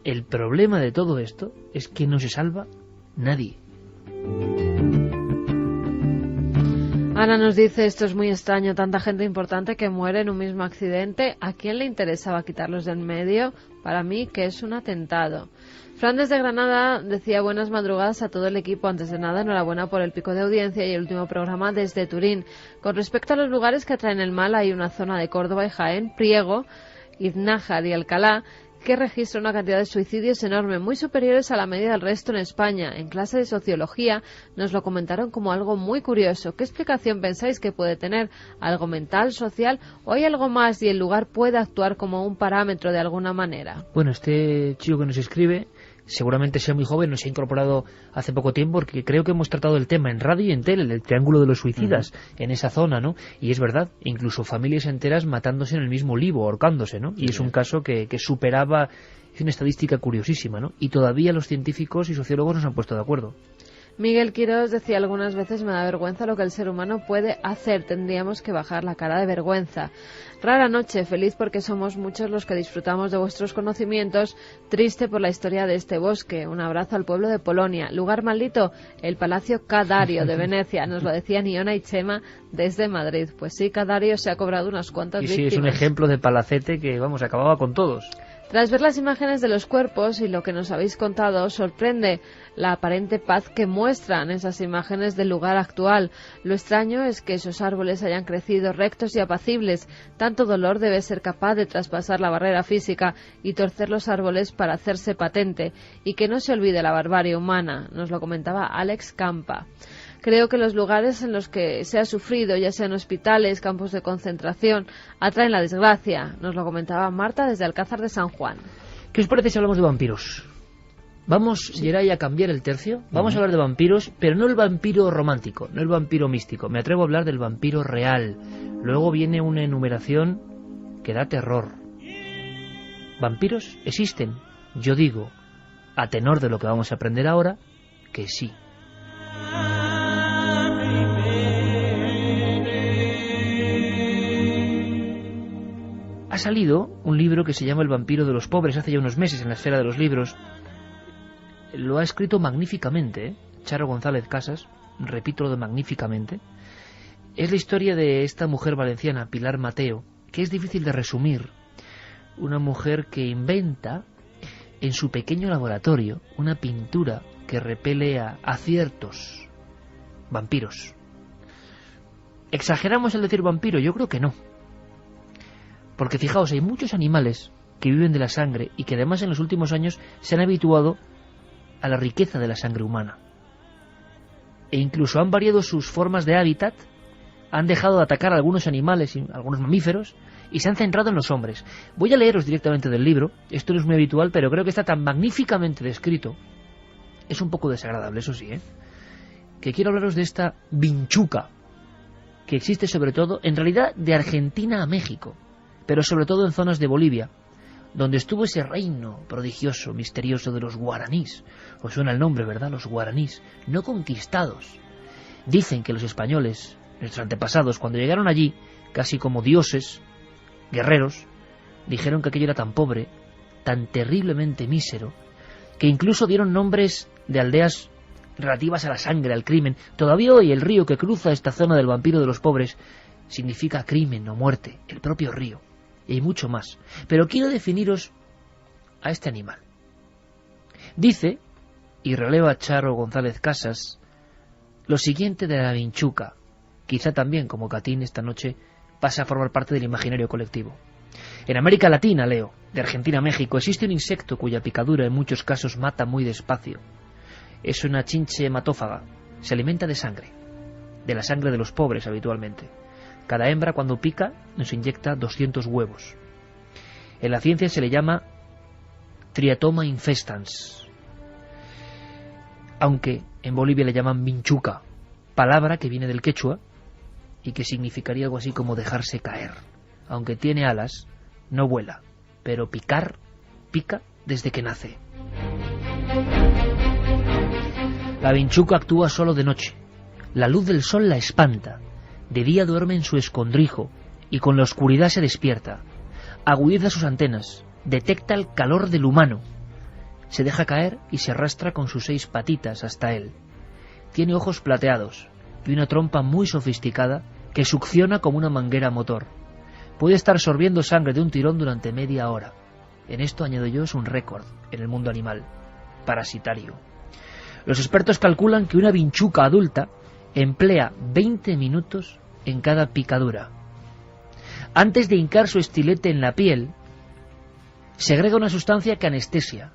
el problema de todo esto es que no se salva nadie. Ana nos dice: esto es muy extraño, tanta gente importante que muere en un mismo accidente. ¿A quién le interesaba quitarlos del medio? Para mí que es un atentado. Fran desde Granada decía: buenas madrugadas a todo el equipo. Antes de nada, enhorabuena por el pico de audiencia y el último programa desde Turín. Con respecto a los lugares que atraen el mal, hay una zona de Córdoba y Jaén, Priego, Iznájar y Alcalá, que registra una cantidad de suicidios enorme, muy superiores a la media del resto en España. En clase de sociología nos lo comentaron como algo muy curioso. ¿Qué explicación pensáis que puede tener? ¿Algo mental, social, o hay algo más y el lugar puede actuar como un parámetro de alguna manera? Bueno, este chico que nos escribe seguramente sea muy joven, nos ha incorporado hace poco tiempo, porque creo que hemos tratado el tema en radio y en tele, el triángulo de los suicidas, en esa zona, ¿no? Y es verdad, incluso familias enteras matándose en el mismo libo, ahorcándose, ¿no? Y es un caso que superaba, es una estadística curiosísima, ¿no? Y todavía los científicos y sociólogos nos han puesto de acuerdo. Miguel Quirós decía: algunas veces me da vergüenza lo que el ser humano puede hacer, tendríamos que bajar la cara de vergüenza. Rara noche, feliz porque somos muchos los que disfrutamos de vuestros conocimientos, triste por la historia de este bosque. Un abrazo al pueblo de Polonia. Lugar maldito, el Palacio Cadario de Venecia, nos lo decían Iona y Chema desde Madrid. Pues sí, Cadario se ha cobrado unas cuantas víctimas. Sí, es un ejemplo de palacete que, vamos, acababa con todos. Tras ver las imágenes de los cuerpos y lo que nos habéis contado, sorprende la aparente paz que muestran esas imágenes del lugar actual. Lo extraño es que esos árboles hayan crecido rectos y apacibles. Tanto dolor debe ser capaz de traspasar la barrera física y torcer los árboles para hacerse patente. Y que no se olvide la barbarie humana, nos lo comentaba Alex Campa. Creo que los lugares en los que se ha sufrido, ya sean hospitales, campos de concentración, atraen la desgracia. Nos lo comentaba Marta desde Alcázar de San Juan. ¿Qué os parece si hablamos de vampiros? Vamos, Geray, a cambiar el tercio. Vamos a hablar de vampiros, pero no el vampiro romántico, no el vampiro místico. Me atrevo a hablar del vampiro real. Luego viene una enumeración que da terror. ¿Vampiros existen? Yo digo, a tenor de lo que vamos a aprender ahora, que sí. Ha salido un libro que se llama El vampiro de los pobres hace ya unos meses en la Esfera de los Libros. Lo ha escrito magníficamente, ¿eh? Charo González Casas, repito lo de magníficamente. Es la historia de esta mujer valenciana, Pilar Mateo, que es difícil de resumir. Una mujer que inventa en su pequeño laboratorio una pintura que repele a ciertos vampiros. ¿Exageramos el decir vampiro? Yo creo que no. Porque fijaos, hay muchos animales que viven de la sangre y que además en los últimos años se han habituado a la riqueza de la sangre humana. E incluso han variado sus formas de hábitat, han dejado de atacar a algunos animales y algunos mamíferos y se han centrado en los hombres. Voy a leeros directamente del libro, esto no es muy habitual, pero creo que está tan magníficamente descrito, es un poco desagradable, eso sí, que quiero hablaros de esta vinchuca, que existe sobre todo, en realidad, de Argentina a México, pero sobre todo en zonas de Bolivia, donde estuvo ese reino prodigioso, misterioso de los guaraníes. Os suena el nombre, ¿verdad? Los guaraníes, no conquistados. Dicen que los españoles, nuestros antepasados, cuando llegaron allí, casi como dioses, guerreros, dijeron que aquello era tan pobre, tan terriblemente mísero, que incluso dieron nombres de aldeas relativas a la sangre, al crimen. Todavía hoy el río que cruza esta zona del vampiro de los pobres significa crimen o muerte, el propio río. Y hay mucho más. Pero quiero definiros a este animal. Dice, y releva Charo González Casas, lo siguiente de la vinchuca. Quizá también, como Catín esta noche, pasa a formar parte del imaginario colectivo. En América Latina, leo, de Argentina a México, existe un insecto cuya picadura en muchos casos mata muy despacio. Es una chinche hematófaga. Se alimenta de sangre. De la sangre de los pobres habitualmente. Cada hembra cuando pica nos inyecta 200 huevos. En la ciencia se le llama Triatoma infestans, aunque en Bolivia le llaman vinchuca, palabra que viene del quechua y que significaría algo así como dejarse caer. Aunque tiene alas, no vuela, pero pica desde que nace. La vinchuca actúa solo de noche. La luz del sol la espanta. De día duerme en su escondrijo y con la oscuridad se despierta. Agudiza sus antenas, detecta el calor del humano. Se deja caer y se arrastra con sus 6 patitas hasta él. Tiene ojos plateados y una trompa muy sofisticada que succiona como una manguera a motor. Puede estar sorbiendo sangre de un tirón durante media hora. En esto, añado yo, es un récord en el mundo animal, parasitario. Los expertos calculan que una vinchuca adulta emplea 20 minutos en cada picadura. Antes de hincar su estilete en la piel, segrega una sustancia que anestesia.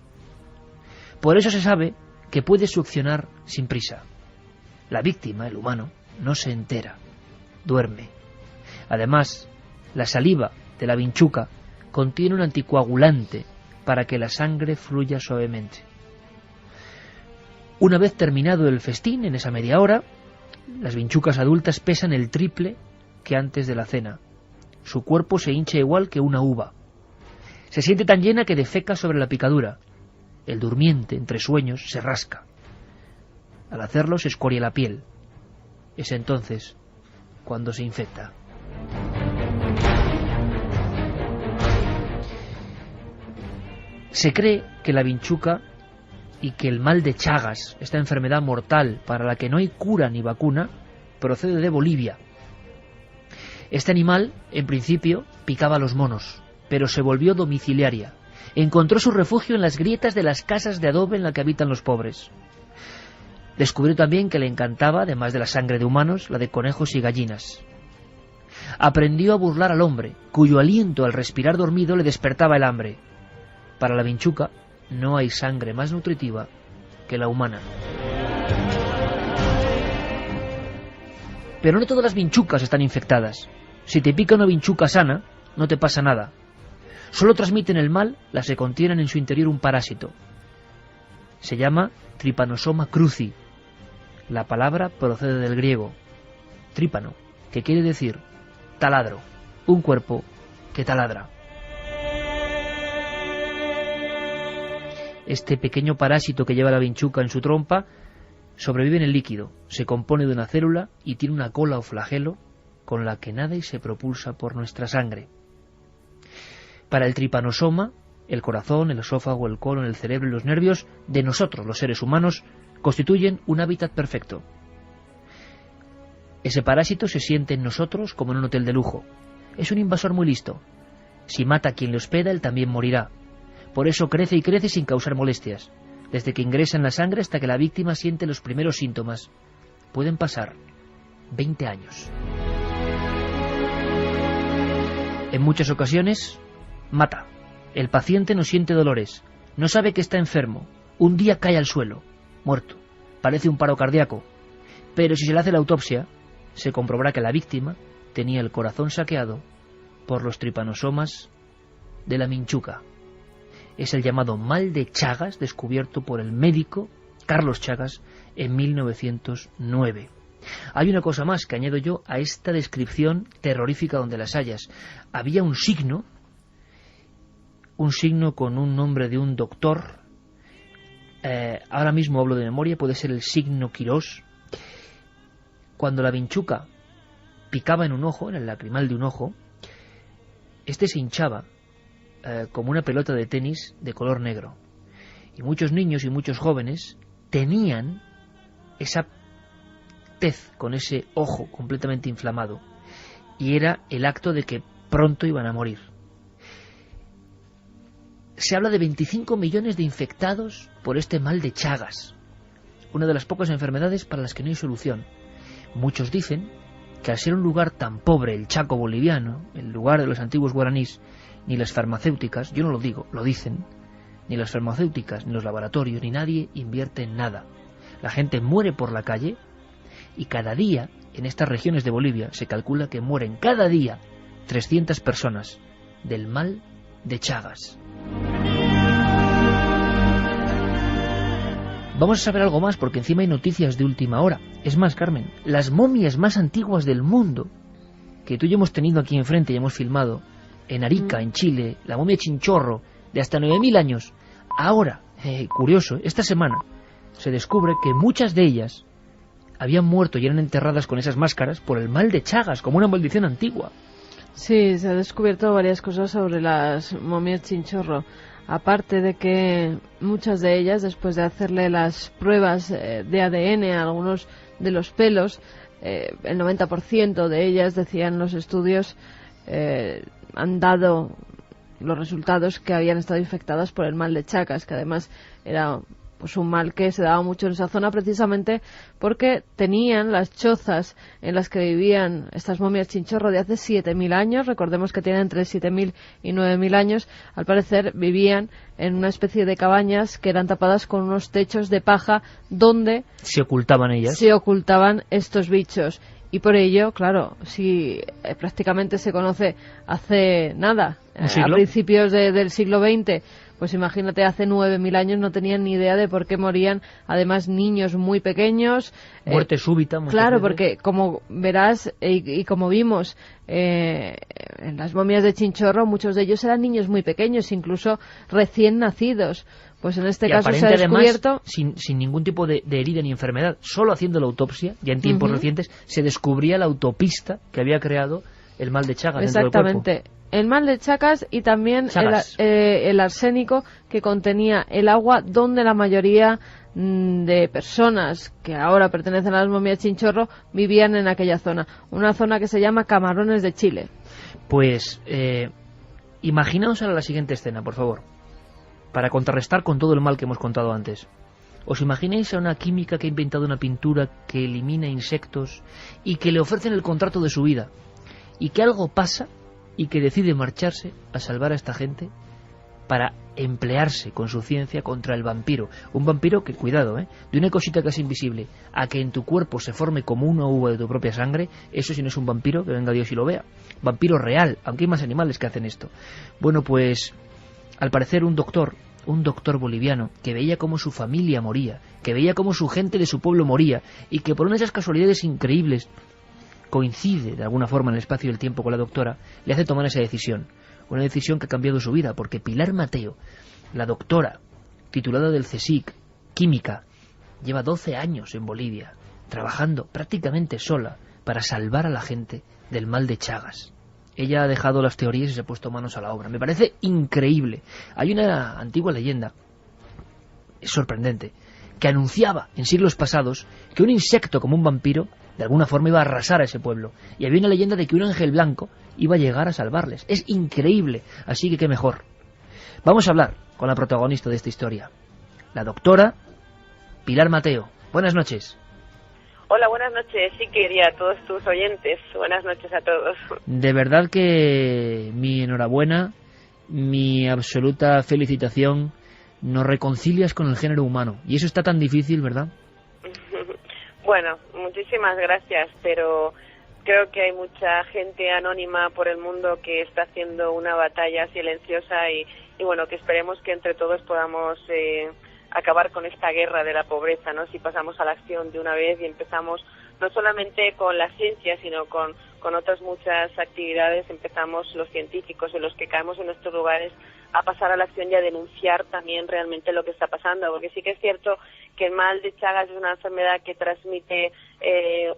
Por eso se sabe que puede succionar sin prisa. La víctima, el humano, no se entera, duerme. Además, la saliva de la vinchuca contiene un anticoagulante para que la sangre fluya suavemente. Una vez terminado el festín, en esa media hora, las vinchucas adultas pesan el triple que antes de la cena. Su cuerpo se hincha igual que una uva. Se siente tan llena que defeca sobre la picadura. El durmiente, entre sueños, se rasca. Al hacerlo se escoria la piel. Es entonces cuando se infecta. Se cree que la vinchuca y que el mal de Chagas, esta enfermedad mortal para la que no hay cura ni vacuna, procede de Bolivia. Este animal, en principio, picaba a los monos, pero se volvió domiciliaria. Encontró su refugio en las grietas de las casas de adobe en las que habitan los pobres. Descubrió también que le encantaba, además de la sangre de humanos, la de conejos y gallinas. Aprendió a burlar al hombre, cuyo aliento al respirar dormido le despertaba el hambre. Para la vinchuca, no hay sangre más nutritiva que la humana. Pero no todas las vinchucas están infectadas. Si te pica una vinchuca sana, no te pasa nada. Solo transmiten el mal las que contienen en su interior un parásito. Se llama Trypanosoma cruzi. La palabra procede del griego trípano, que quiere decir taladro, un cuerpo que taladra. Este pequeño parásito que lleva la vinchuca en su trompa sobrevive en el líquido, se compone de una célula y tiene una cola o flagelo con la que nada y se propulsa por nuestra sangre. Para el tripanosoma, el corazón, el esófago, el colon, el cerebro y los nervios de nosotros, los seres humanos, constituyen un hábitat perfecto. Ese parásito se siente en nosotros como en un hotel de lujo. Es un invasor muy listo. Si mata a quien le hospeda, él también morirá. Por eso crece y crece sin causar molestias, desde que ingresa en la sangre hasta que la víctima siente los primeros síntomas. Pueden pasar 20 años. En muchas ocasiones, mata. El paciente no siente dolores, no sabe que está enfermo. Un día cae al suelo, muerto. Parece un paro cardíaco. Pero si se le hace la autopsia, se comprobará que la víctima tenía el corazón saqueado por los tripanosomas de la minchuca. Es el llamado mal de Chagas, descubierto por el médico Carlos Chagas en 1909. Hay una cosa más que añado yo a esta descripción terrorífica donde las hayas. Había un signo con un nombre de un doctor, ahora mismo hablo de memoria, puede ser el signo Quirós. Cuando la vinchuca picaba en un ojo, en el lacrimal de un ojo, este se hinchaba como una pelota de tenis de color negro. Y muchos niños y muchos jóvenes tenían esa tez con ese ojo completamente inflamado. Y era el acto de que pronto iban a morir. Se habla de 25 millones de infectados por este mal de Chagas, una de las pocas enfermedades para las que no hay solución. Muchos dicen que al ser un lugar tan pobre, el Chaco boliviano, el lugar de los antiguos guaraníes, ni las farmacéuticas, yo no lo digo, lo dicen, ni las farmacéuticas, ni los laboratorios, ni nadie invierte en nada. La gente muere por la calle y cada día, en estas regiones de Bolivia, se calcula que mueren cada día 300 personas del mal de Chagas. Vamos a saber algo más porque encima hay noticias de última hora. Es más, Carmen, las momias más antiguas del mundo, que tú y yo hemos tenido aquí enfrente y hemos filmado, en Arica, en Chile, la momia Chinchorro, de hasta 9.000 años. Ahora, curioso, esta semana se descubre que muchas de ellas habían muerto y eran enterradas con esas máscaras por el mal de Chagas, como una maldición antigua. Sí, se ha descubierto varias cosas sobre las momias Chinchorro. Aparte de que muchas de ellas, después de hacerle las pruebas de ADN a algunos de los pelos, el 90% de ellas, decían los estudios, han dado los resultados que habían estado infectadas por el mal de Chagas, que además era pues un mal que se daba mucho en esa zona precisamente porque tenían las chozas en las que vivían estas momias Chinchorro de hace 7.000 años, recordemos que tienen entre 7.000 y 9.000 años, al parecer vivían en una especie de cabañas que eran tapadas con unos techos de paja donde se ocultaban ellas. Se ocultaban estos bichos. Y por ello, claro, si prácticamente se conoce hace nada, a principios del siglo XX, pues imagínate, hace 9.000 años no tenían ni idea de por qué morían, además niños muy pequeños. Muerte súbita. Claro, porque como verás y como vimos en las momias de Chinchorro, muchos de ellos eran niños muy pequeños, incluso recién nacidos. Pues en este caso se ha descubierto... Además, sin ningún tipo de herida ni enfermedad, solo haciendo la autopsia, ya en tiempos recientes, se descubría la autopista que había creado el mal de Chagas. Exactamente. Dentro del cuerpo. El mal de Chagas y también el arsénico que contenía el agua donde la mayoría de personas que ahora pertenecen a las momias Chinchorro vivían en aquella zona. Una zona que se llama Camarones de Chile. Pues imaginaos ahora la siguiente escena, por favor, para contrarrestar con todo el mal que hemos contado antes. ¿Os imagináis a una química que ha inventado una pintura que elimina insectos y que le ofrecen el contrato de su vida y que algo pasa y que decide marcharse a salvar a esta gente para emplearse con su ciencia contra el vampiro? Un vampiro que, cuidado, de una cosita casi invisible a que en tu cuerpo se forme como una uva de tu propia sangre, eso si no es un vampiro, que venga Dios y lo vea. Vampiro real, aunque hay más animales que hacen esto. Bueno, pues al parecer un doctor boliviano que veía cómo su familia moría, que veía cómo su gente de su pueblo moría y que por una de esas casualidades increíbles coincide de alguna forma en el espacio y el tiempo con la doctora, le hace tomar esa decisión. Una decisión que ha cambiado su vida, porque Pilar Mateo, la doctora titulada del CSIC, química, lleva 12 años en Bolivia, trabajando prácticamente sola para salvar a la gente del mal de Chagas. ella ha dejado las teorías y se ha puesto manos a la obra. Me parece increíble. Hay una antigua leyenda, es sorprendente, que anunciaba en siglos pasados que un insecto como un vampiro de alguna forma iba a arrasar a ese pueblo. Y había una leyenda de que un ángel blanco iba a llegar a salvarles. Es increíble, así que qué mejor. Vamos a hablar con la protagonista de esta historia, la doctora Pilar Mateo. Buenas noches. Hola, buenas noches. Sí, quería a todos tus oyentes. Buenas noches a todos. De verdad que mi enhorabuena, mi absoluta felicitación. Nos reconcilias con el género humano. Y eso está tan difícil, ¿verdad? Bueno, muchísimas gracias, pero creo que hay mucha gente anónima por el mundo que está haciendo una batalla silenciosa y bueno, que esperemos que entre todos podamos acabar con esta guerra de la pobreza, ¿no? Si pasamos a la acción de una vez y empezamos no solamente con la ciencia, sino con otras muchas actividades, empezamos los científicos y los que caemos en nuestros lugares a pasar a la acción y a denunciar también realmente lo que está pasando, porque sí que es cierto que el mal de Chagas es una enfermedad que transmite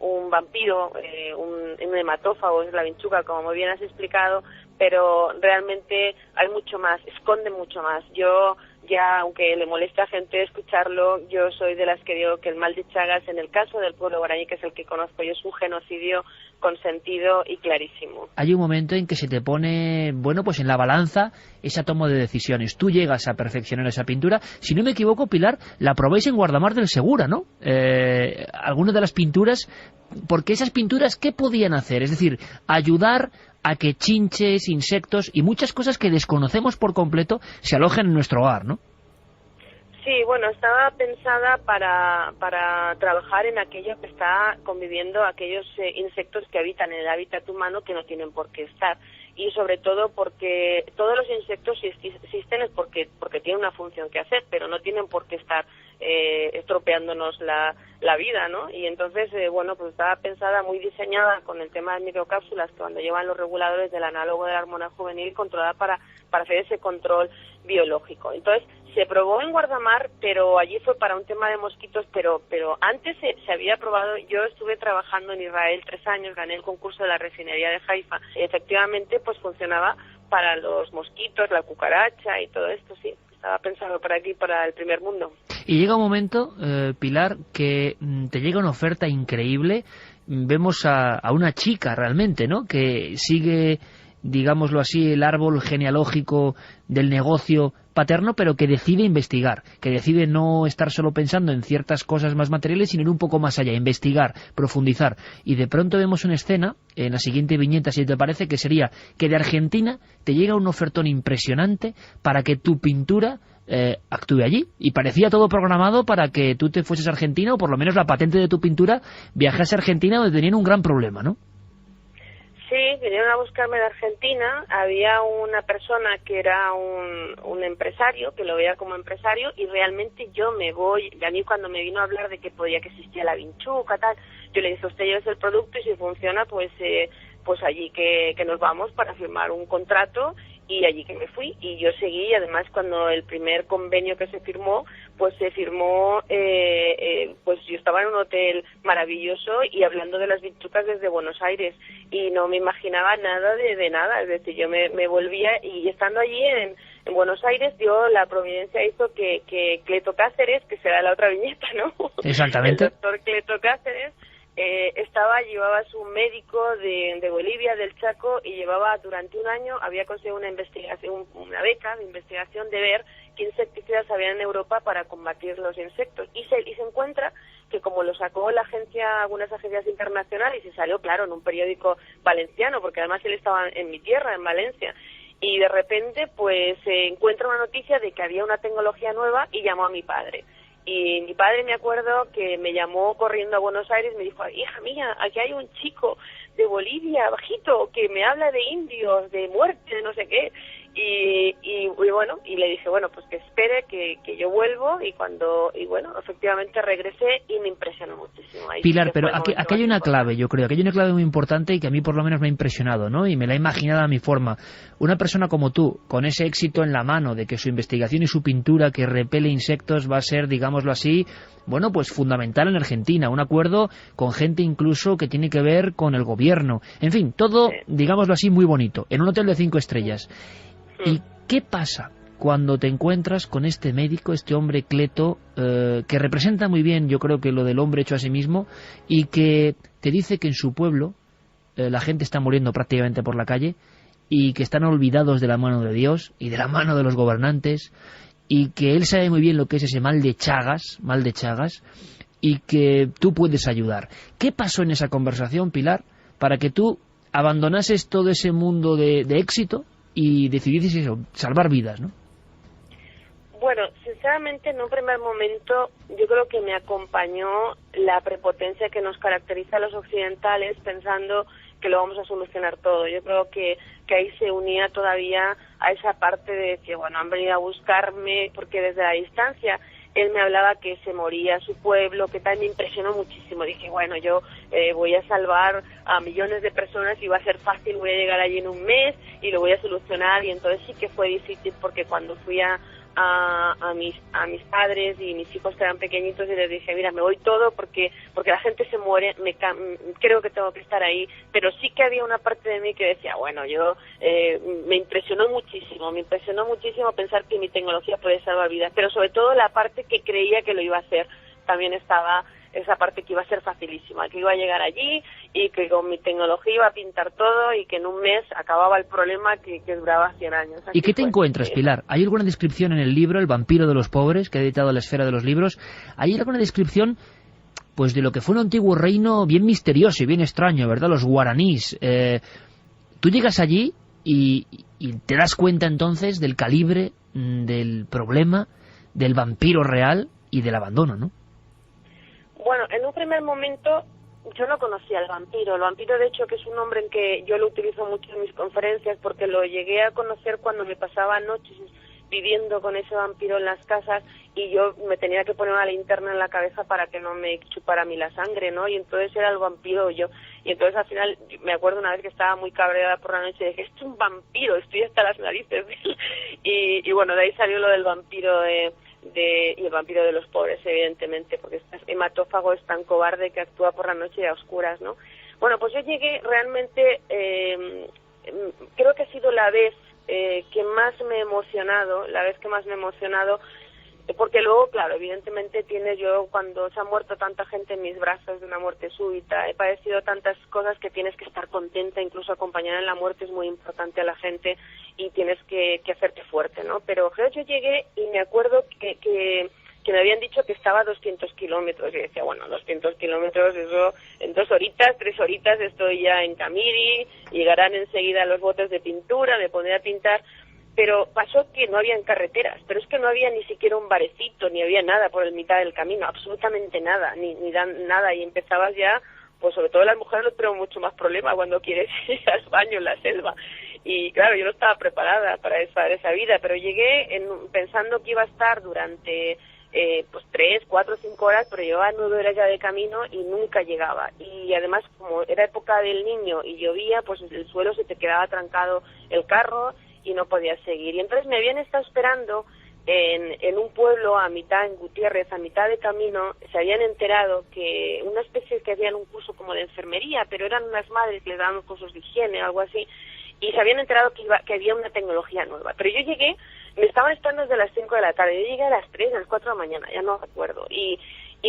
un vampiro, un hematófago, es la vinchuca, como muy bien has explicado, pero realmente hay mucho más, esconde mucho más. Yo ya, aunque le molesta a gente escucharlo, yo soy de las que digo que el mal de Chagas, en el caso del pueblo guaraní, que es el que conozco yo, es un genocidio consentido y clarísimo. Hay un momento en que se te pone, bueno, pues en la balanza esa toma de decisiones. Tú llegas a perfeccionar esa pintura. Si no me equivoco, Pilar, la probáis en Guardamar del Segura, ¿no? Algunas de las pinturas, porque esas pinturas, ¿qué podían hacer? Es decir, ayudar a que chinches, insectos y muchas cosas que desconocemos por completo se alojen en nuestro hogar, ¿no? Sí, bueno, estaba pensada para trabajar en aquello que está conviviendo, aquellos insectos que habitan en el hábitat humano que no tienen por qué estar. Y sobre todo porque todos los insectos, si existen, es porque tienen una función que hacer, pero no tienen por qué estar estropeándonos la vida, ¿no? Y entonces, bueno, pues estaba pensada, muy diseñada con el tema de microcápsulas, que cuando llevan los reguladores del análogo de la hormona juvenil, controlada para hacer ese control biológico. Entonces, se probó en Guardamar, pero allí fue para un tema de mosquitos, pero antes se había probado. Yo estuve trabajando en Israel 3 años, gané el concurso de la refinería de Haifa, y efectivamente pues funcionaba para los mosquitos, la cucaracha y todo esto, sí. Estaba pensado para aquí, para el primer mundo. Y llega un momento, Pilar, que te llega una oferta increíble. Vemos a una chica realmente, ¿no?, que sigue, digámoslo así, el árbol genealógico del negocio paterno, pero que decide investigar, que decide no estar solo pensando en ciertas cosas más materiales, sino ir un poco más allá, investigar, profundizar. Y de pronto vemos una escena, en la siguiente viñeta, si te parece, que sería que de Argentina te llega un ofertón impresionante para que tu pintura actúe allí. Y parecía todo programado para que tú te fueses a Argentina, o por lo menos la patente de tu pintura viajase a Argentina, donde tenían un gran problema, ¿no? Sí, vinieron a buscarme de Argentina. Había una persona que era un empresario, que lo veía como empresario, y realmente yo me voy. Y a mí, cuando me vino a hablar de que podía que existía la vinchuca, tal, yo le dije, usted lleve el producto y si funciona, pues allí que nos vamos para firmar un contrato. Y allí que me fui, y yo seguí, y además cuando el primer convenio que se firmó, pues se firmó, pues yo estaba en un hotel maravilloso y hablando de las vinchucas desde Buenos Aires, y no me imaginaba nada de nada, es decir, yo me volvía, y estando allí en Buenos Aires, la providencia hizo que Cleto Cáceres, que será la otra viñeta, ¿no? Exactamente. El doctor Cleto Cáceres, llevaba su médico de Bolivia, del Chaco, y llevaba durante un año, había conseguido una beca de investigación de ver qué insecticidas había en Europa para combatir los insectos. Y se encuentra que, como lo sacó algunas agencias internacionales, y salió, claro, en un periódico valenciano, porque además él estaba en mi tierra, en Valencia, y de repente pues se encuentra una noticia de que había una tecnología nueva y llamó a mi padre. Y mi padre, me acuerdo que me llamó corriendo a Buenos Aires, me dijo, hija mía, aquí hay un chico de Bolivia, bajito, que me habla de indios, de muerte, de no sé qué. Y bueno, y le dije, bueno, pues que espere, que yo vuelvo, y bueno, efectivamente regresé y me impresionó muchísimo. Ahí Pilar, sí pero aquí hay una clave, yo creo, aquí hay una clave muy importante y que a mí por lo menos me ha impresionado, ¿no? Y me la he imaginado a mi forma. Una persona como tú, con ese éxito en la mano de que su investigación y su pintura que repele insectos va a ser, digámoslo así, bueno, pues fundamental en Argentina, un acuerdo con gente incluso que tiene que ver con el gobierno, en fin, todo, digámoslo así, muy bonito, en un hotel de 5 estrellas. ¿Y qué pasa cuando te encuentras con este médico, este hombre Cleto, que representa muy bien, yo creo que lo del hombre hecho a sí mismo, y que te dice que en su pueblo la gente está muriendo prácticamente por la calle y que están olvidados de la mano de Dios y de la mano de los gobernantes, y que él sabe muy bien lo que es ese mal de Chagas, y que tú puedes ayudar? ¿Qué pasó en esa conversación, Pilar, para que tú abandonases todo ese mundo de éxito y decidieses eso, salvar vidas, ¿no? Bueno, sinceramente, en un primer momento, yo creo que me acompañó la prepotencia que nos caracteriza a los occidentales, pensando que lo vamos a solucionar todo. Yo creo que ahí se unía todavía a esa parte de que, bueno, han venido a buscarme, porque desde la distancia él me hablaba que se moría su pueblo, que tal, me impresionó muchísimo. Dije, bueno, yo voy a salvar a millones de personas y va a ser fácil, voy a llegar allí en un mes y lo voy a solucionar. Y entonces sí que fue difícil, porque cuando fui a mis padres y mis hijos que eran pequeñitos, y les dije, mira, me voy todo porque la gente se muere, creo que tengo que estar ahí. Pero sí que había una parte de mí que decía, bueno, yo me impresionó muchísimo pensar que mi tecnología puede salvar vidas, pero sobre todo la parte que creía que lo iba a hacer. También estaba esa parte que iba a ser facilísima, que iba a llegar allí y que con mi tecnología iba a pintar todo y que en un mes acababa el problema que duraba 100 años. ¿Y qué te encuentras, Pilar? ¿Hay alguna descripción en el libro, El vampiro de los pobres, que ha editado La Esfera de los Libros? ¿Hay alguna descripción, pues, de lo que fue un antiguo reino bien misterioso y bien extraño, ¿verdad? Los guaraníes. Tú llegas allí y te das cuenta entonces del calibre, del problema, del vampiro real y del abandono, ¿no? Bueno, en un primer momento yo no conocía al vampiro. El vampiro, de hecho, que es un nombre en que yo lo utilizo mucho en mis conferencias, porque lo llegué a conocer cuando me pasaba noches viviendo con ese vampiro en las casas y yo me tenía que poner una linterna en la cabeza para que no me chupara a mí la sangre, ¿no? Y entonces era el vampiro yo. Y entonces al final me acuerdo una vez que estaba muy cabreada por la noche y dije, esto es un vampiro, estoy hasta las narices. y bueno, de ahí salió lo del vampiro y el vampiro de los pobres, evidentemente, porque este hematófago es tan cobarde que actúa por la noche y a oscuras, ¿no? Bueno, pues yo llegué realmente, creo que ha sido la vez que más me he emocionado, porque luego, claro, evidentemente cuando se ha muerto tanta gente en mis brazos de una muerte súbita, he padecido tantas cosas que tienes que estar contenta, incluso acompañar en la muerte es muy importante a la gente y tienes que hacerte fuerte, ¿no? Pero yo llegué y me acuerdo que me habían dicho que estaba a 200 kilómetros y decía, bueno, 200 kilómetros, eso en 2 horitas, 3 horitas estoy ya en Camiri, llegarán enseguida los botes de pintura, me pondré a pintar. Pero pasó que no habían carreteras, pero es que no había ni siquiera un barecito, ni había nada por el mitad del camino, absolutamente nada, ni nada, y empezabas ya, pues sobre todo las mujeres no tenemos mucho más problema cuando quieres ir al baño en la selva, y claro, yo no estaba preparada para esa vida, pero llegué pensando que iba a estar durante pues 3, 4, 5 horas, pero llevaba 9 horas ya de camino y nunca llegaba, y además como era época del Niño y llovía, pues el suelo se te quedaba trancado el carro, y no podía seguir. Y entonces me habían estado esperando en un pueblo en Gutiérrez, a mitad de camino, se habían enterado que una especie que habían un curso como de enfermería, pero eran unas madres que les daban cursos de higiene o algo así, y se habían enterado que había una tecnología nueva. Pero yo llegué, me estaban esperando desde las 5 de la tarde, yo llegué a las 3, a las 4 de la mañana, ya no recuerdo, y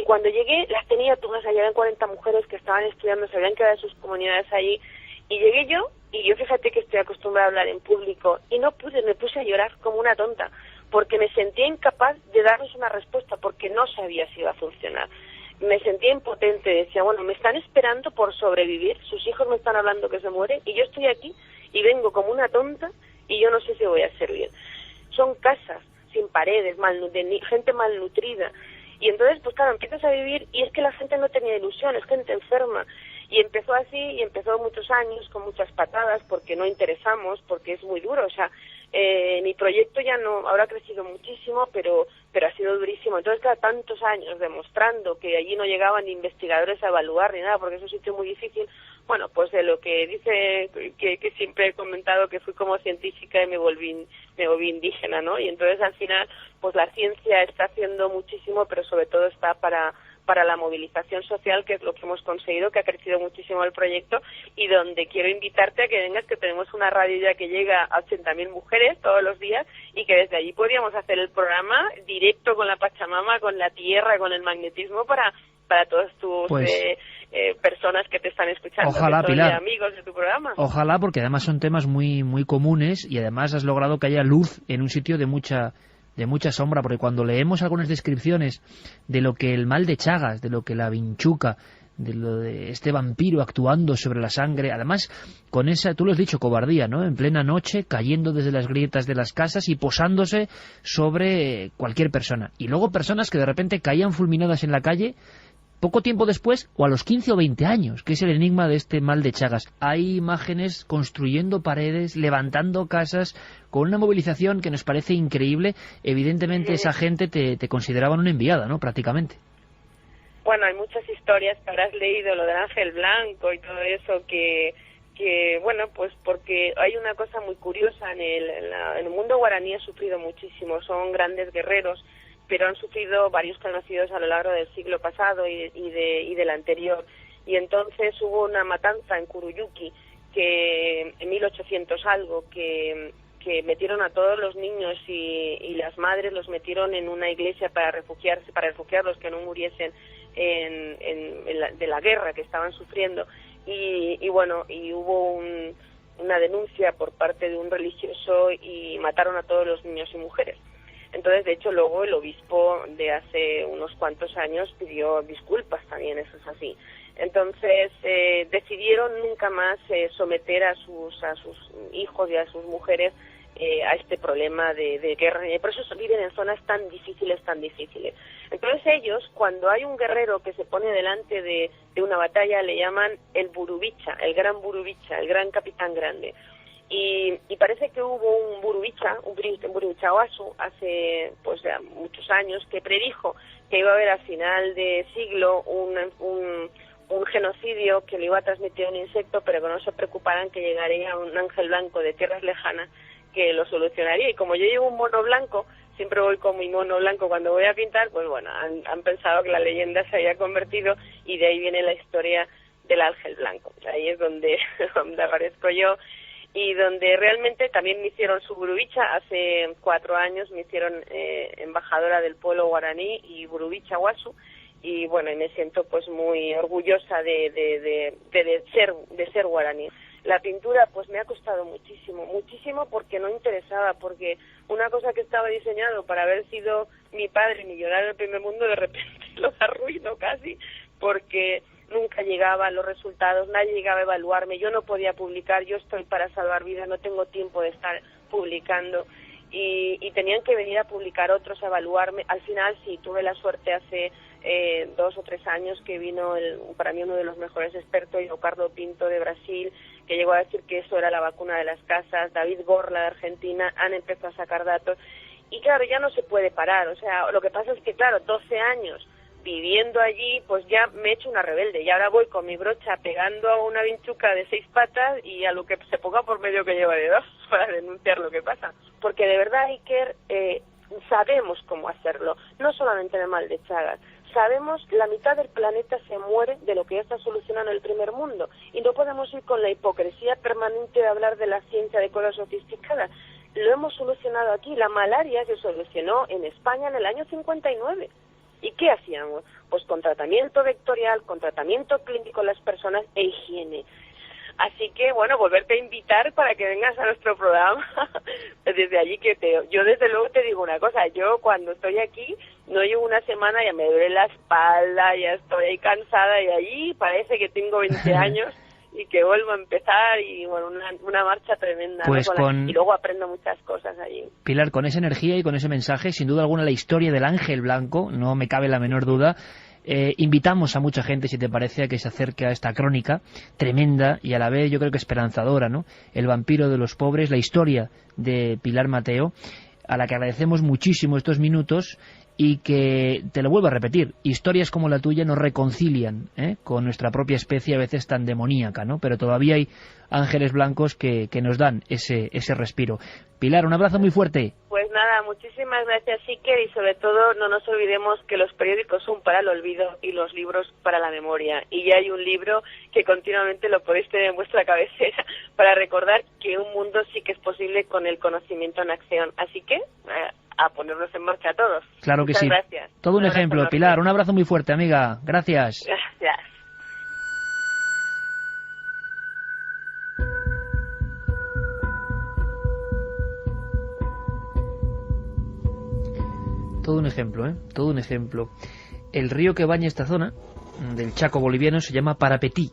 cuando llegué las tenía todas, allá eran 40 mujeres que estaban estudiando, se habían quedado en sus comunidades allí, y llegué yo, y yo fíjate que estoy acostumbrada a hablar en público, y no pude, me puse a llorar como una tonta, porque me sentía incapaz de darles una respuesta, porque no sabía si iba a funcionar. Me sentía impotente, decía, bueno, me están esperando por sobrevivir, sus hijos me están hablando que se mueren, y yo estoy aquí, y vengo como una tonta, y yo no sé si voy a servir. Son casas sin paredes, gente malnutrida, y entonces, pues claro, empiezas a vivir, y es que la gente no tenía ilusión, es gente enferma. Y empezó así, y empezó muchos años con muchas patadas, porque no interesamos, porque es muy duro. O sea, Mi proyecto ya no, ahora ha crecido muchísimo, pero ha sido durísimo. Entonces, cada tantos años demostrando que allí no llegaban ni investigadores a evaluar ni nada, porque es un sitio muy difícil. Bueno, pues de lo que dice, que siempre he comentado, que fui como científica y me volví indígena, ¿no? Y entonces, al final, pues la ciencia está haciendo muchísimo, pero sobre todo está para la movilización social, que es lo que hemos conseguido, que ha crecido muchísimo el proyecto, y donde quiero invitarte a que vengas, que tenemos una radio ya que llega a 80.000 mujeres todos los días, y que desde allí podríamos hacer el programa directo con la Pachamama, con la tierra, con el magnetismo, para todos tus personas que te están escuchando. Ojalá, Pilar. Amigos de tu programa. Ojalá, porque además son temas muy, muy comunes, y además has logrado que haya luz en un sitio de mucha sombra, porque cuando leemos algunas descripciones de lo que el mal de Chagas, de lo que la vinchuca, de lo de este vampiro actuando sobre la sangre, además con esa, tú lo has dicho, cobardía, ¿no? En plena noche, cayendo desde las grietas de las casas y posándose sobre cualquier persona. Y luego personas que de repente caían fulminadas en la calle poco tiempo después, o a los 15 o 20 años, que es el enigma de este mal de Chagas. Hay imágenes construyendo paredes, levantando casas, con una movilización que nos parece increíble. Evidentemente esa gente te consideraban una enviada, ¿no? Prácticamente. Bueno, hay muchas historias que habrás leído, lo del Ángel Blanco y todo eso, que bueno, pues porque hay una cosa muy curiosa, en el mundo guaraní ha sufrido muchísimo, son grandes guerreros, pero han sufrido varios genocidios a lo largo del siglo pasado y del anterior. Y entonces hubo una matanza en Curuyuqui, que en 1800 algo, que metieron a todos los niños y las madres los metieron en una iglesia para refugiarlos, que no muriesen de la guerra que estaban sufriendo. Y bueno, y hubo una denuncia por parte de un religioso y mataron a todos los niños y mujeres. Entonces, de hecho, luego el obispo de hace unos cuantos años pidió disculpas también, eso es así. Entonces, decidieron nunca más someter a sus hijos y a sus mujeres a este problema de guerra. Y por eso viven en zonas tan difíciles. Entonces ellos, cuando hay un guerrero que se pone delante de una batalla, le llaman el burubicha, el gran burubicha, el gran capitán grande. Y parece que hubo un burubicha Wasu, hace pues ya muchos años, que predijo que iba a haber al final de siglo un genocidio que le iba a transmitir un insecto, pero que no se preocuparan, que llegaría un ángel blanco de tierras lejanas que lo solucionaría. Y como yo llevo un mono blanco, siempre voy con mi mono blanco cuando voy a pintar, pues bueno, han pensado que la leyenda se había convertido, y de ahí viene la historia del ángel blanco. Ahí es donde aparezco yo, y donde realmente también me hicieron su burubicha. Hace 4 años me hicieron embajadora del pueblo guaraní y burubicha Wasu, y bueno, y me siento pues muy orgullosa de ser guaraní. La pintura pues me ha costado muchísimo, porque no interesaba, porque una cosa que estaba diseñado para haber sido mi padre millonario del primer mundo, de repente lo arruino casi, porque nunca llegaba a los resultados, nadie llegaba a evaluarme, yo no podía publicar, yo estoy para salvar vidas, no tengo tiempo de estar publicando, y tenían que venir a publicar otros, a evaluarme. Al final sí, tuve la suerte hace 2 o 3 años que vino para mí uno de los mejores expertos, Leocardo Pinto de Brasil, que llegó a decir que eso era la vacuna de las casas. David Borla de Argentina han empezado a sacar datos, y claro, ya no se puede parar. O sea, lo que pasa es que claro, 12 años viviendo allí, pues ya me he hecho una rebelde, y ahora voy con mi brocha pegando a una vinchuca de 6 patas y a lo que se ponga por medio que lleva de 2 para denunciar lo que pasa, porque de verdad, Iker, sabemos cómo hacerlo, no solamente en el mal de Chagas. Sabemos, la mitad del planeta se muere de lo que ya está solucionando el primer mundo, y no podemos ir con la hipocresía permanente de hablar de la ciencia, de cosas sofisticadas. Lo hemos solucionado aquí. La malaria se solucionó en España en el año 59. ¿Y qué hacíamos? Pues con tratamiento vectorial, con tratamiento clínico en las personas e higiene. Así que, bueno, volverte a invitar para que vengas a nuestro programa. Desde allí yo desde luego te digo una cosa, yo cuando estoy aquí, no llevo una semana, ya me duele la espalda, ya estoy ahí cansada, y allí parece que tengo 20 años y que vuelvo a empezar, y bueno, una marcha tremenda, pues ¿no? Y luego aprendo muchas cosas allí. Pilar, con esa energía y con ese mensaje, sin duda alguna la historia del ángel blanco, no me cabe la menor duda, Invitamos a mucha gente, si te parece, a que se acerque a esta crónica tremenda y a la vez yo creo que esperanzadora, ¿no? El vampiro de los pobres, la historia de Pilar Mateo, a la que agradecemos muchísimo estos minutos y que, te lo vuelvo a repetir, historias como la tuya nos reconcilian con nuestra propia especie, a veces tan demoníaca, ¿no? Pero todavía hay ángeles blancos que nos dan ese respiro. Pilar, un abrazo muy fuerte. Pues nada, muchísimas gracias, Iker, y sobre todo no nos olvidemos que los periódicos son para el olvido y los libros para la memoria. Y ya hay un libro que continuamente lo podéis tener en vuestra cabecera para recordar que un mundo sí que es posible con el conocimiento en acción. Así que a ponernos en marcha todos. Claro que Muchas sí. Gracias. Todo un ejemplo, enorme. Pilar. Un abrazo muy fuerte, amiga. Gracias. Gracias. Todo un ejemplo, ¿eh? Todo un ejemplo. El río que baña esta zona del Chaco boliviano se llama Parapetí,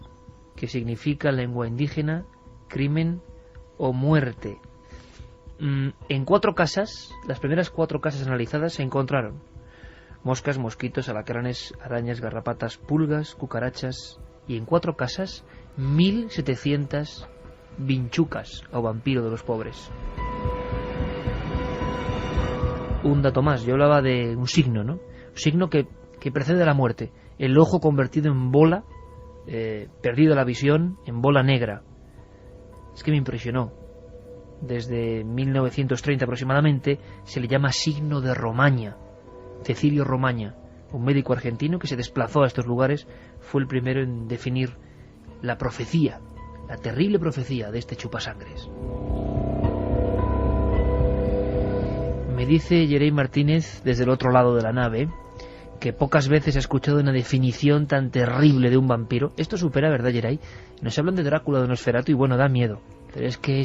que significa en lengua indígena crimen o muerte. En 4 casas, las primeras 4 casas analizadas, se encontraron moscas, mosquitos, alacranes, arañas, garrapatas, pulgas, cucarachas, y en 4 casas 1.700 vinchucas o vampiro de los pobres. Un dato más, yo hablaba de un signo, ¿no? Un signo que precede a la muerte. El ojo convertido en bola, perdido la visión, en bola negra. Es que me impresionó. Desde 1930 aproximadamente se le llama signo de Romaña. Cecilio Romaña, un médico argentino que se desplazó a estos lugares, fue el primero en definir la profecía, la terrible profecía de este chupasangres. Me dice Yerey Martínez, desde el otro lado de la nave, que pocas veces ha escuchado una definición tan terrible de un vampiro. Esto supera, ¿verdad, Yerey? Nos hablan de Drácula, de Nosferatu, y bueno, da miedo. Pero es que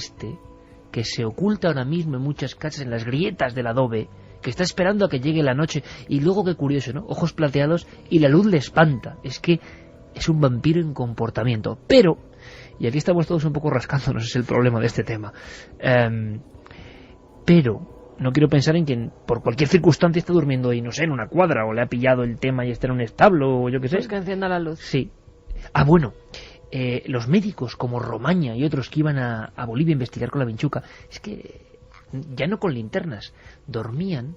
que se oculta ahora mismo en muchas casas, en las grietas del adobe, que está esperando a que llegue la noche, y luego, qué curioso, ¿no? Ojos plateados y la luz le espanta. Es que es un vampiro en comportamiento. Pero, y aquí estamos todos un poco rascándonos, es el problema de este tema, pero no quiero pensar en que por cualquier circunstancia está durmiendo ahí, no sé, en una cuadra, o le ha pillado el tema y está en un establo, o yo qué sé. Pues que encienda la luz. Sí. Ah, bueno, los médicos como Romaña y otros que iban a Bolivia a investigar con la vinchuca, es que ya no con linternas, dormían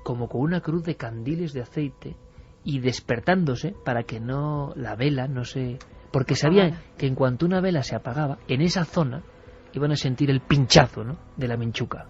como con una cruz de candiles de aceite y despertándose para que la vela no se... Porque sabían que en cuanto una vela se apagaba, en esa zona iban a sentir el pinchazo, ¿no?, de la vinchuca.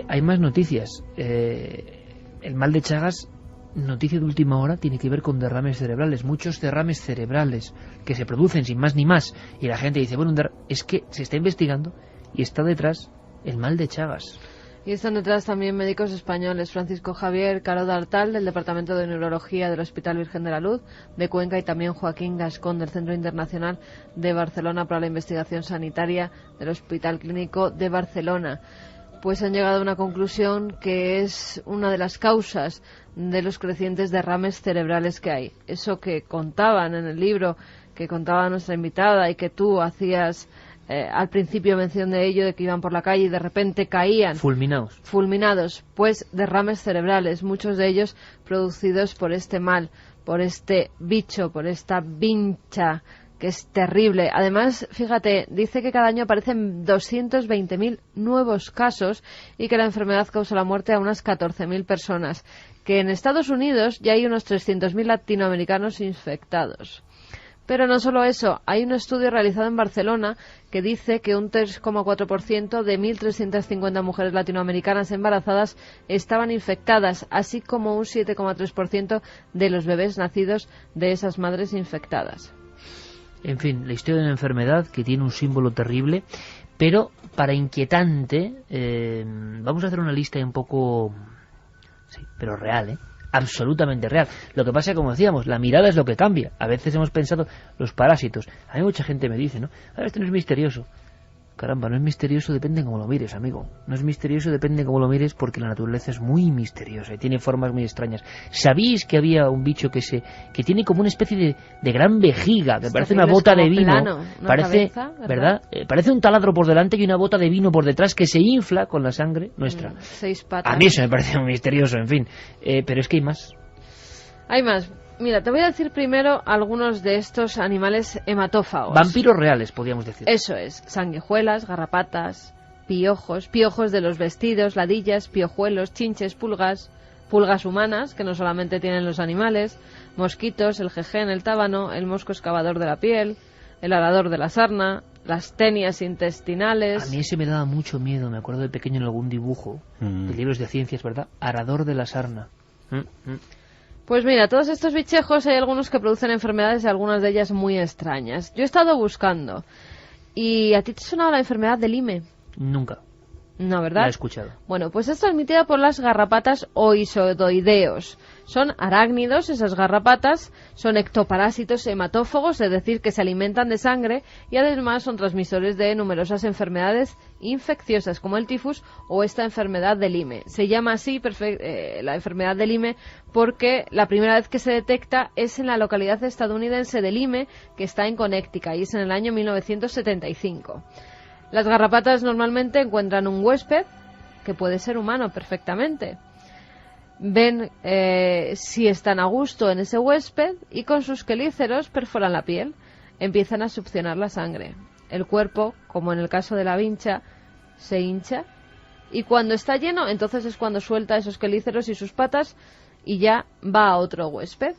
Hay más noticias. El mal de Chagas, noticia de última hora, tiene que ver con derrames cerebrales. Muchos derrames cerebrales que se producen sin más ni más. Y la gente dice, bueno, es que se está investigando y está detrás el mal de Chagas. Y están detrás también médicos españoles, Francisco Javier Caro D'Artal, del Departamento de Neurología del Hospital Virgen de la Luz de Cuenca, y también Joaquín Gascón, del Centro Internacional de Barcelona para la Investigación Sanitaria del Hospital Clínico de Barcelona. Pues han llegado a una conclusión que es una de las causas de los crecientes derrames cerebrales que hay. Eso que contaban en el libro, que contaba nuestra invitada y que tú hacías al principio mención de ello, de que iban por la calle y de repente caían. Fulminados. Pues derrames cerebrales, muchos de ellos producidos por este mal, por este bicho, por esta vincha, que es terrible. Además, fíjate, dice que cada año aparecen 220.000 nuevos casos y que la enfermedad causa la muerte a unas 14.000 personas. Que en Estados Unidos ya hay unos 300.000 latinoamericanos infectados. Pero no solo eso, hay un estudio realizado en Barcelona que dice que un 3,4% de 1.350 mujeres latinoamericanas embarazadas estaban infectadas, así como un 7,3% de los bebés nacidos de esas madres infectadas. En fin, la historia de una enfermedad que tiene un símbolo terrible, pero para inquietante. Vamos a hacer una lista un poco... sí, pero real, absolutamente real. Lo que pasa es que, como decíamos, la mirada es lo que cambia. A veces hemos pensado, los parásitos. A mí mucha gente me dice, ¿no? Esto no es misterioso. Caramba, no es misterioso, depende de cómo lo mires, amigo. No es misterioso, depende de cómo lo mires, porque la naturaleza es muy misteriosa y tiene formas muy extrañas. ¿Sabéis que había un bicho que tiene como una especie de gran vejiga, que parece una bota de vino? Parece, cabeza, ¿verdad? Parece un taladro por delante y una bota de vino por detrás que se infla con la sangre nuestra. 6 patas. A mí eso me parece muy misterioso, en fin. Pero es que hay más. Hay más. Mira, te voy a decir primero algunos de estos animales hematófagos. Vampiros reales, podríamos decir. Eso es, sanguijuelas, garrapatas, piojos de los vestidos, ladillas, piojuelos, chinches, pulgas humanas, que no solamente tienen los animales, mosquitos, el jején, el tábano, el mosco excavador de la piel, el arador de la sarna, las tenias intestinales... A mí ese me daba mucho miedo, me acuerdo de pequeño en algún dibujo, de libros de ciencias, ¿verdad? Arador de la sarna. Pues mira, todos estos bichejos hay algunos que producen enfermedades y algunas de ellas muy extrañas. Yo he estado buscando. ¿Y a ti te sonaba la enfermedad de Lyme? Nunca. No, ¿verdad? La he escuchado. Bueno, pues es transmitida por las garrapatas oisodoideos. Son arácnidos, esas garrapatas, son ectoparásitos hematófagos, es decir, que se alimentan de sangre y además son transmisores de numerosas enfermedades infecciosas como el tifus o esta enfermedad de Lyme. Se llama así la enfermedad de Lyme porque la primera vez que se detecta es en la localidad estadounidense de Lyme, que está en Connecticut, y es en el año 1975. Las garrapatas normalmente encuentran un huésped, que puede ser humano perfectamente. Ven si están a gusto en ese huésped y con sus quelíceros perforan la piel. Empiezan a succionar la sangre. El cuerpo, como en el caso de la vincha, se hincha y cuando está lleno, entonces es cuando suelta esos quelíceros y sus patas y ya va a otro huésped.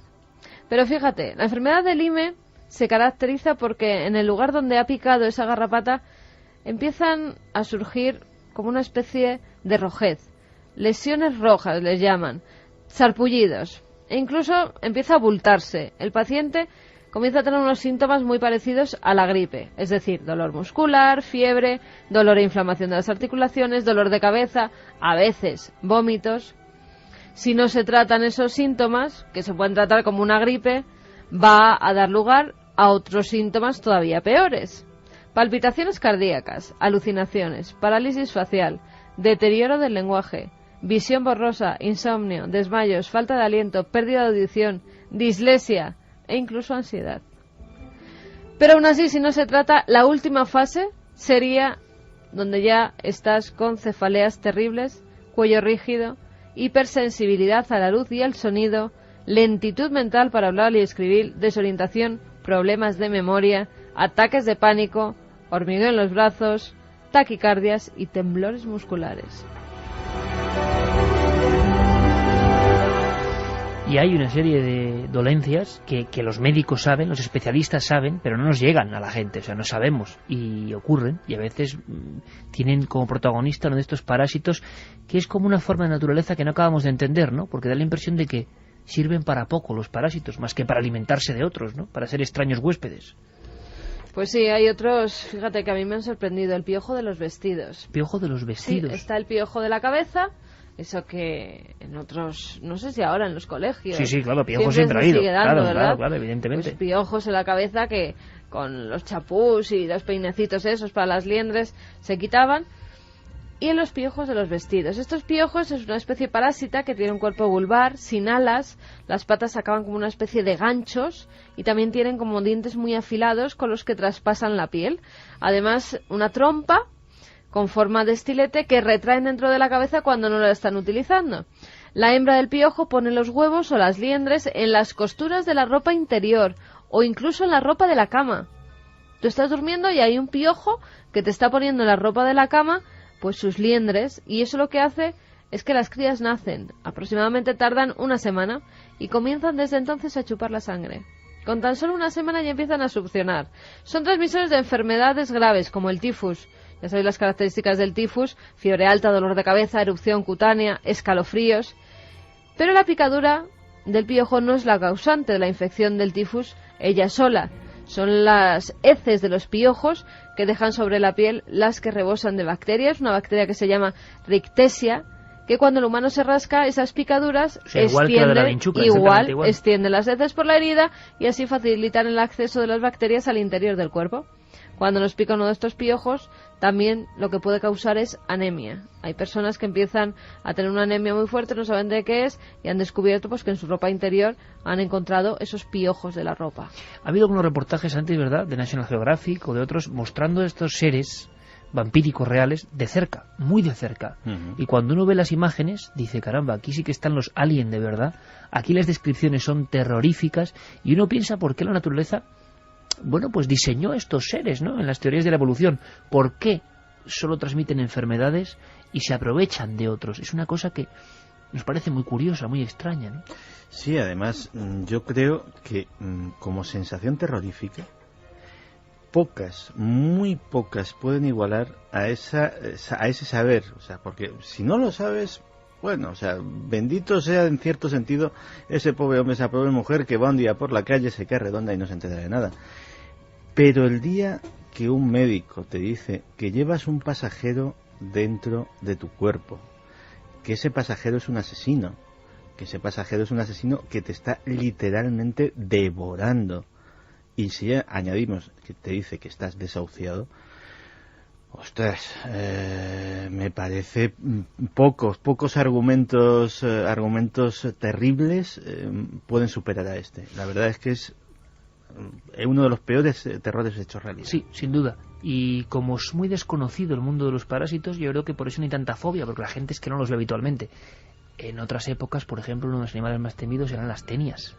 Pero fíjate, la enfermedad de Lyme se caracteriza porque en el lugar donde ha picado esa garrapata empiezan a surgir como una especie de rojez. Lesiones rojas les llaman, sarpullidos, e incluso empieza a abultarse. El paciente comienza a tener unos síntomas muy parecidos a la gripe, es decir, dolor muscular, fiebre, dolor e inflamación de las articulaciones, dolor de cabeza, a veces vómitos. Si no se tratan esos síntomas, que se pueden tratar como una gripe, va a dar lugar a otros síntomas todavía peores. Palpitaciones cardíacas, alucinaciones, parálisis facial, deterioro del lenguaje, visión borrosa, insomnio, desmayos, falta de aliento, pérdida de audición, dislexia e incluso ansiedad. Pero aún así, si no se trata, la última fase sería donde ya estás con cefaleas terribles, cuello rígido, hipersensibilidad a la luz y al sonido, lentitud mental para hablar y escribir, desorientación, problemas de memoria, ataques de pánico, hormigueo en los brazos, taquicardias y temblores musculares. Y hay una serie de dolencias que los médicos saben, los especialistas saben, pero no nos llegan a la gente, o sea, no sabemos, y ocurren, y a veces tienen como protagonista uno de estos parásitos que es como una forma de naturaleza que no acabamos de entender, ¿no? Porque da la impresión de que sirven para poco los parásitos, más que para alimentarse de otros, ¿no? Para ser extraños huéspedes. Pues sí, hay otros, fíjate que a mí me han sorprendido, el piojo de los vestidos. ¿Piojo de los vestidos? Sí, está el piojo de la cabeza, eso que en otros, no sé si ahora en los colegios. Sí, claro, piojo siempre ha habido. Claro, evidentemente. Pues piojos en la cabeza que con los chapús y los peinecitos esos para las liendres se quitaban. Y en los piojos de los vestidos. Estos piojos es una especie parásita que tiene un cuerpo vulvar, sin alas, las patas acaban como una especie de ganchos y también tienen como dientes muy afilados con los que traspasan la piel. Además, una trompa con forma de estilete que retraen dentro de la cabeza cuando no la están utilizando. La hembra del piojo pone los huevos o las liendres en las costuras de la ropa interior o incluso en la ropa de la cama. Tú estás durmiendo y hay un piojo que te está poniendo en la ropa de la cama pues sus liendres, y eso lo que hace es que las crías nacen, aproximadamente tardan una semana, y comienzan desde entonces a chupar la sangre. Con tan solo una semana ya empiezan a succionar. Son transmisores de enfermedades graves, como el tifus. Ya sabéis las características del tifus: fiebre alta, dolor de cabeza, erupción cutánea, escalofríos. Pero la picadura del piojo no es la causante de la infección del tifus ella sola. Son las heces de los piojos que dejan sobre la piel las que rebosan de bacterias, una bacteria que se llama Rickettsia, que cuando el humano se rasca esas picaduras, o sea, extiende las heces por la herida y así facilitan el acceso de las bacterias al interior del cuerpo. Cuando nos pica uno de estos piojos, también lo que puede causar es anemia. Hay personas que empiezan a tener una anemia muy fuerte, no saben de qué es, y han descubierto pues que en su ropa interior han encontrado esos piojos de la ropa. Ha habido algunos reportajes antes, ¿verdad?, de National Geographic o de otros, mostrando estos seres vampíricos reales de cerca, muy de cerca. Y cuando uno ve las imágenes, dice, caramba, aquí sí que están los aliens de verdad, aquí las descripciones son terroríficas, y uno piensa por qué la naturaleza, bueno, pues diseñó estos seres, ¿no?, en las teorías de la evolución. ¿Por qué solo transmiten enfermedades y se aprovechan de otros? Es una cosa que nos parece muy curiosa, muy extraña, ¿no? Sí, además, yo creo que como sensación terrorífica, pocas, muy pocas pueden igualar a ese saber, o sea, porque si no lo sabes, bueno, o sea, bendito sea en cierto sentido ese pobre hombre, esa pobre mujer que va un día por la calle, se queda redonda y no se entera de nada. Pero el día que un médico te dice que llevas un pasajero dentro de tu cuerpo, que ese pasajero es un asesino, que ese pasajero es un asesino que te está literalmente devorando, y si añadimos que te dice que estás desahuciado, ostras, me parece pocos argumentos terribles pueden superar a este. La verdad es que es uno de los peores terrores hechos realidad. Sí, sin duda. Y como es muy desconocido el mundo de los parásitos, yo creo que por eso no hay tanta fobia, porque la gente es que no los ve habitualmente. En otras épocas, por ejemplo, uno de los animales más temidos eran las tenias,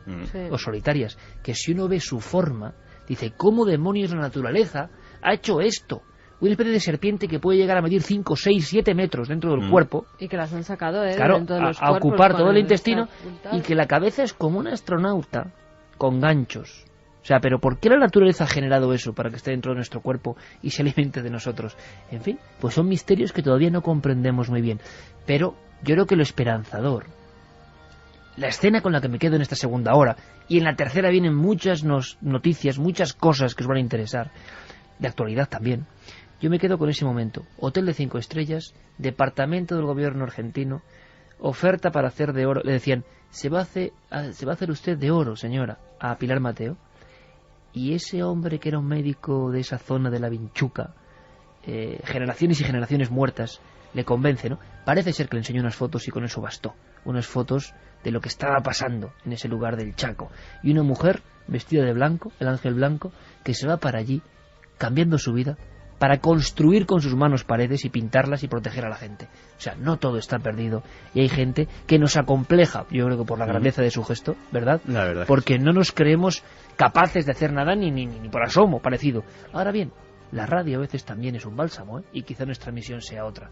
o solitarias, que si uno ve su forma, dice, ¿cómo demonios la naturaleza ha hecho esto? Una especie de serpiente que puede llegar a medir 5, 6, 7 metros dentro del cuerpo. Y que las han sacado claro, dentro de los a ocupar todo el intestino, y que la cabeza es como un astronauta con ganchos. O sea, pero ¿por qué la naturaleza ha generado eso para que esté dentro de nuestro cuerpo y se alimente de nosotros? En fin, pues son misterios que todavía no comprendemos muy bien. Pero yo creo que lo esperanzador, la escena con la que me quedo en esta segunda hora, y en la tercera vienen muchas noticias, muchas cosas que os van a interesar, de actualidad también. Yo me quedo con ese momento. Hotel de 5 estrellas, departamento del gobierno argentino, oferta para hacer de oro. Le decían, se va a hacer usted de oro, señora, a Pilar Mateo. Y ese hombre que era un médico de esa zona de la Vinchuca, generaciones y generaciones muertas, le convence, ¿no? Parece ser que le enseñó unas fotos y con eso bastó. Unas fotos de lo que estaba pasando en ese lugar del Chaco. Y una mujer vestida de blanco, el ángel blanco, que se va para allí, cambiando su vida, para construir con sus manos paredes y pintarlas y proteger a la gente. O sea, no todo está perdido. Y hay gente que nos acompleja, yo creo que por la grandeza de su gesto, ¿verdad? La verdad. Porque no nos creemos capaces de hacer nada ni por asomo parecido. Ahora bien, la radio a veces también es un bálsamo, ¿eh? Y quizá nuestra misión sea otra.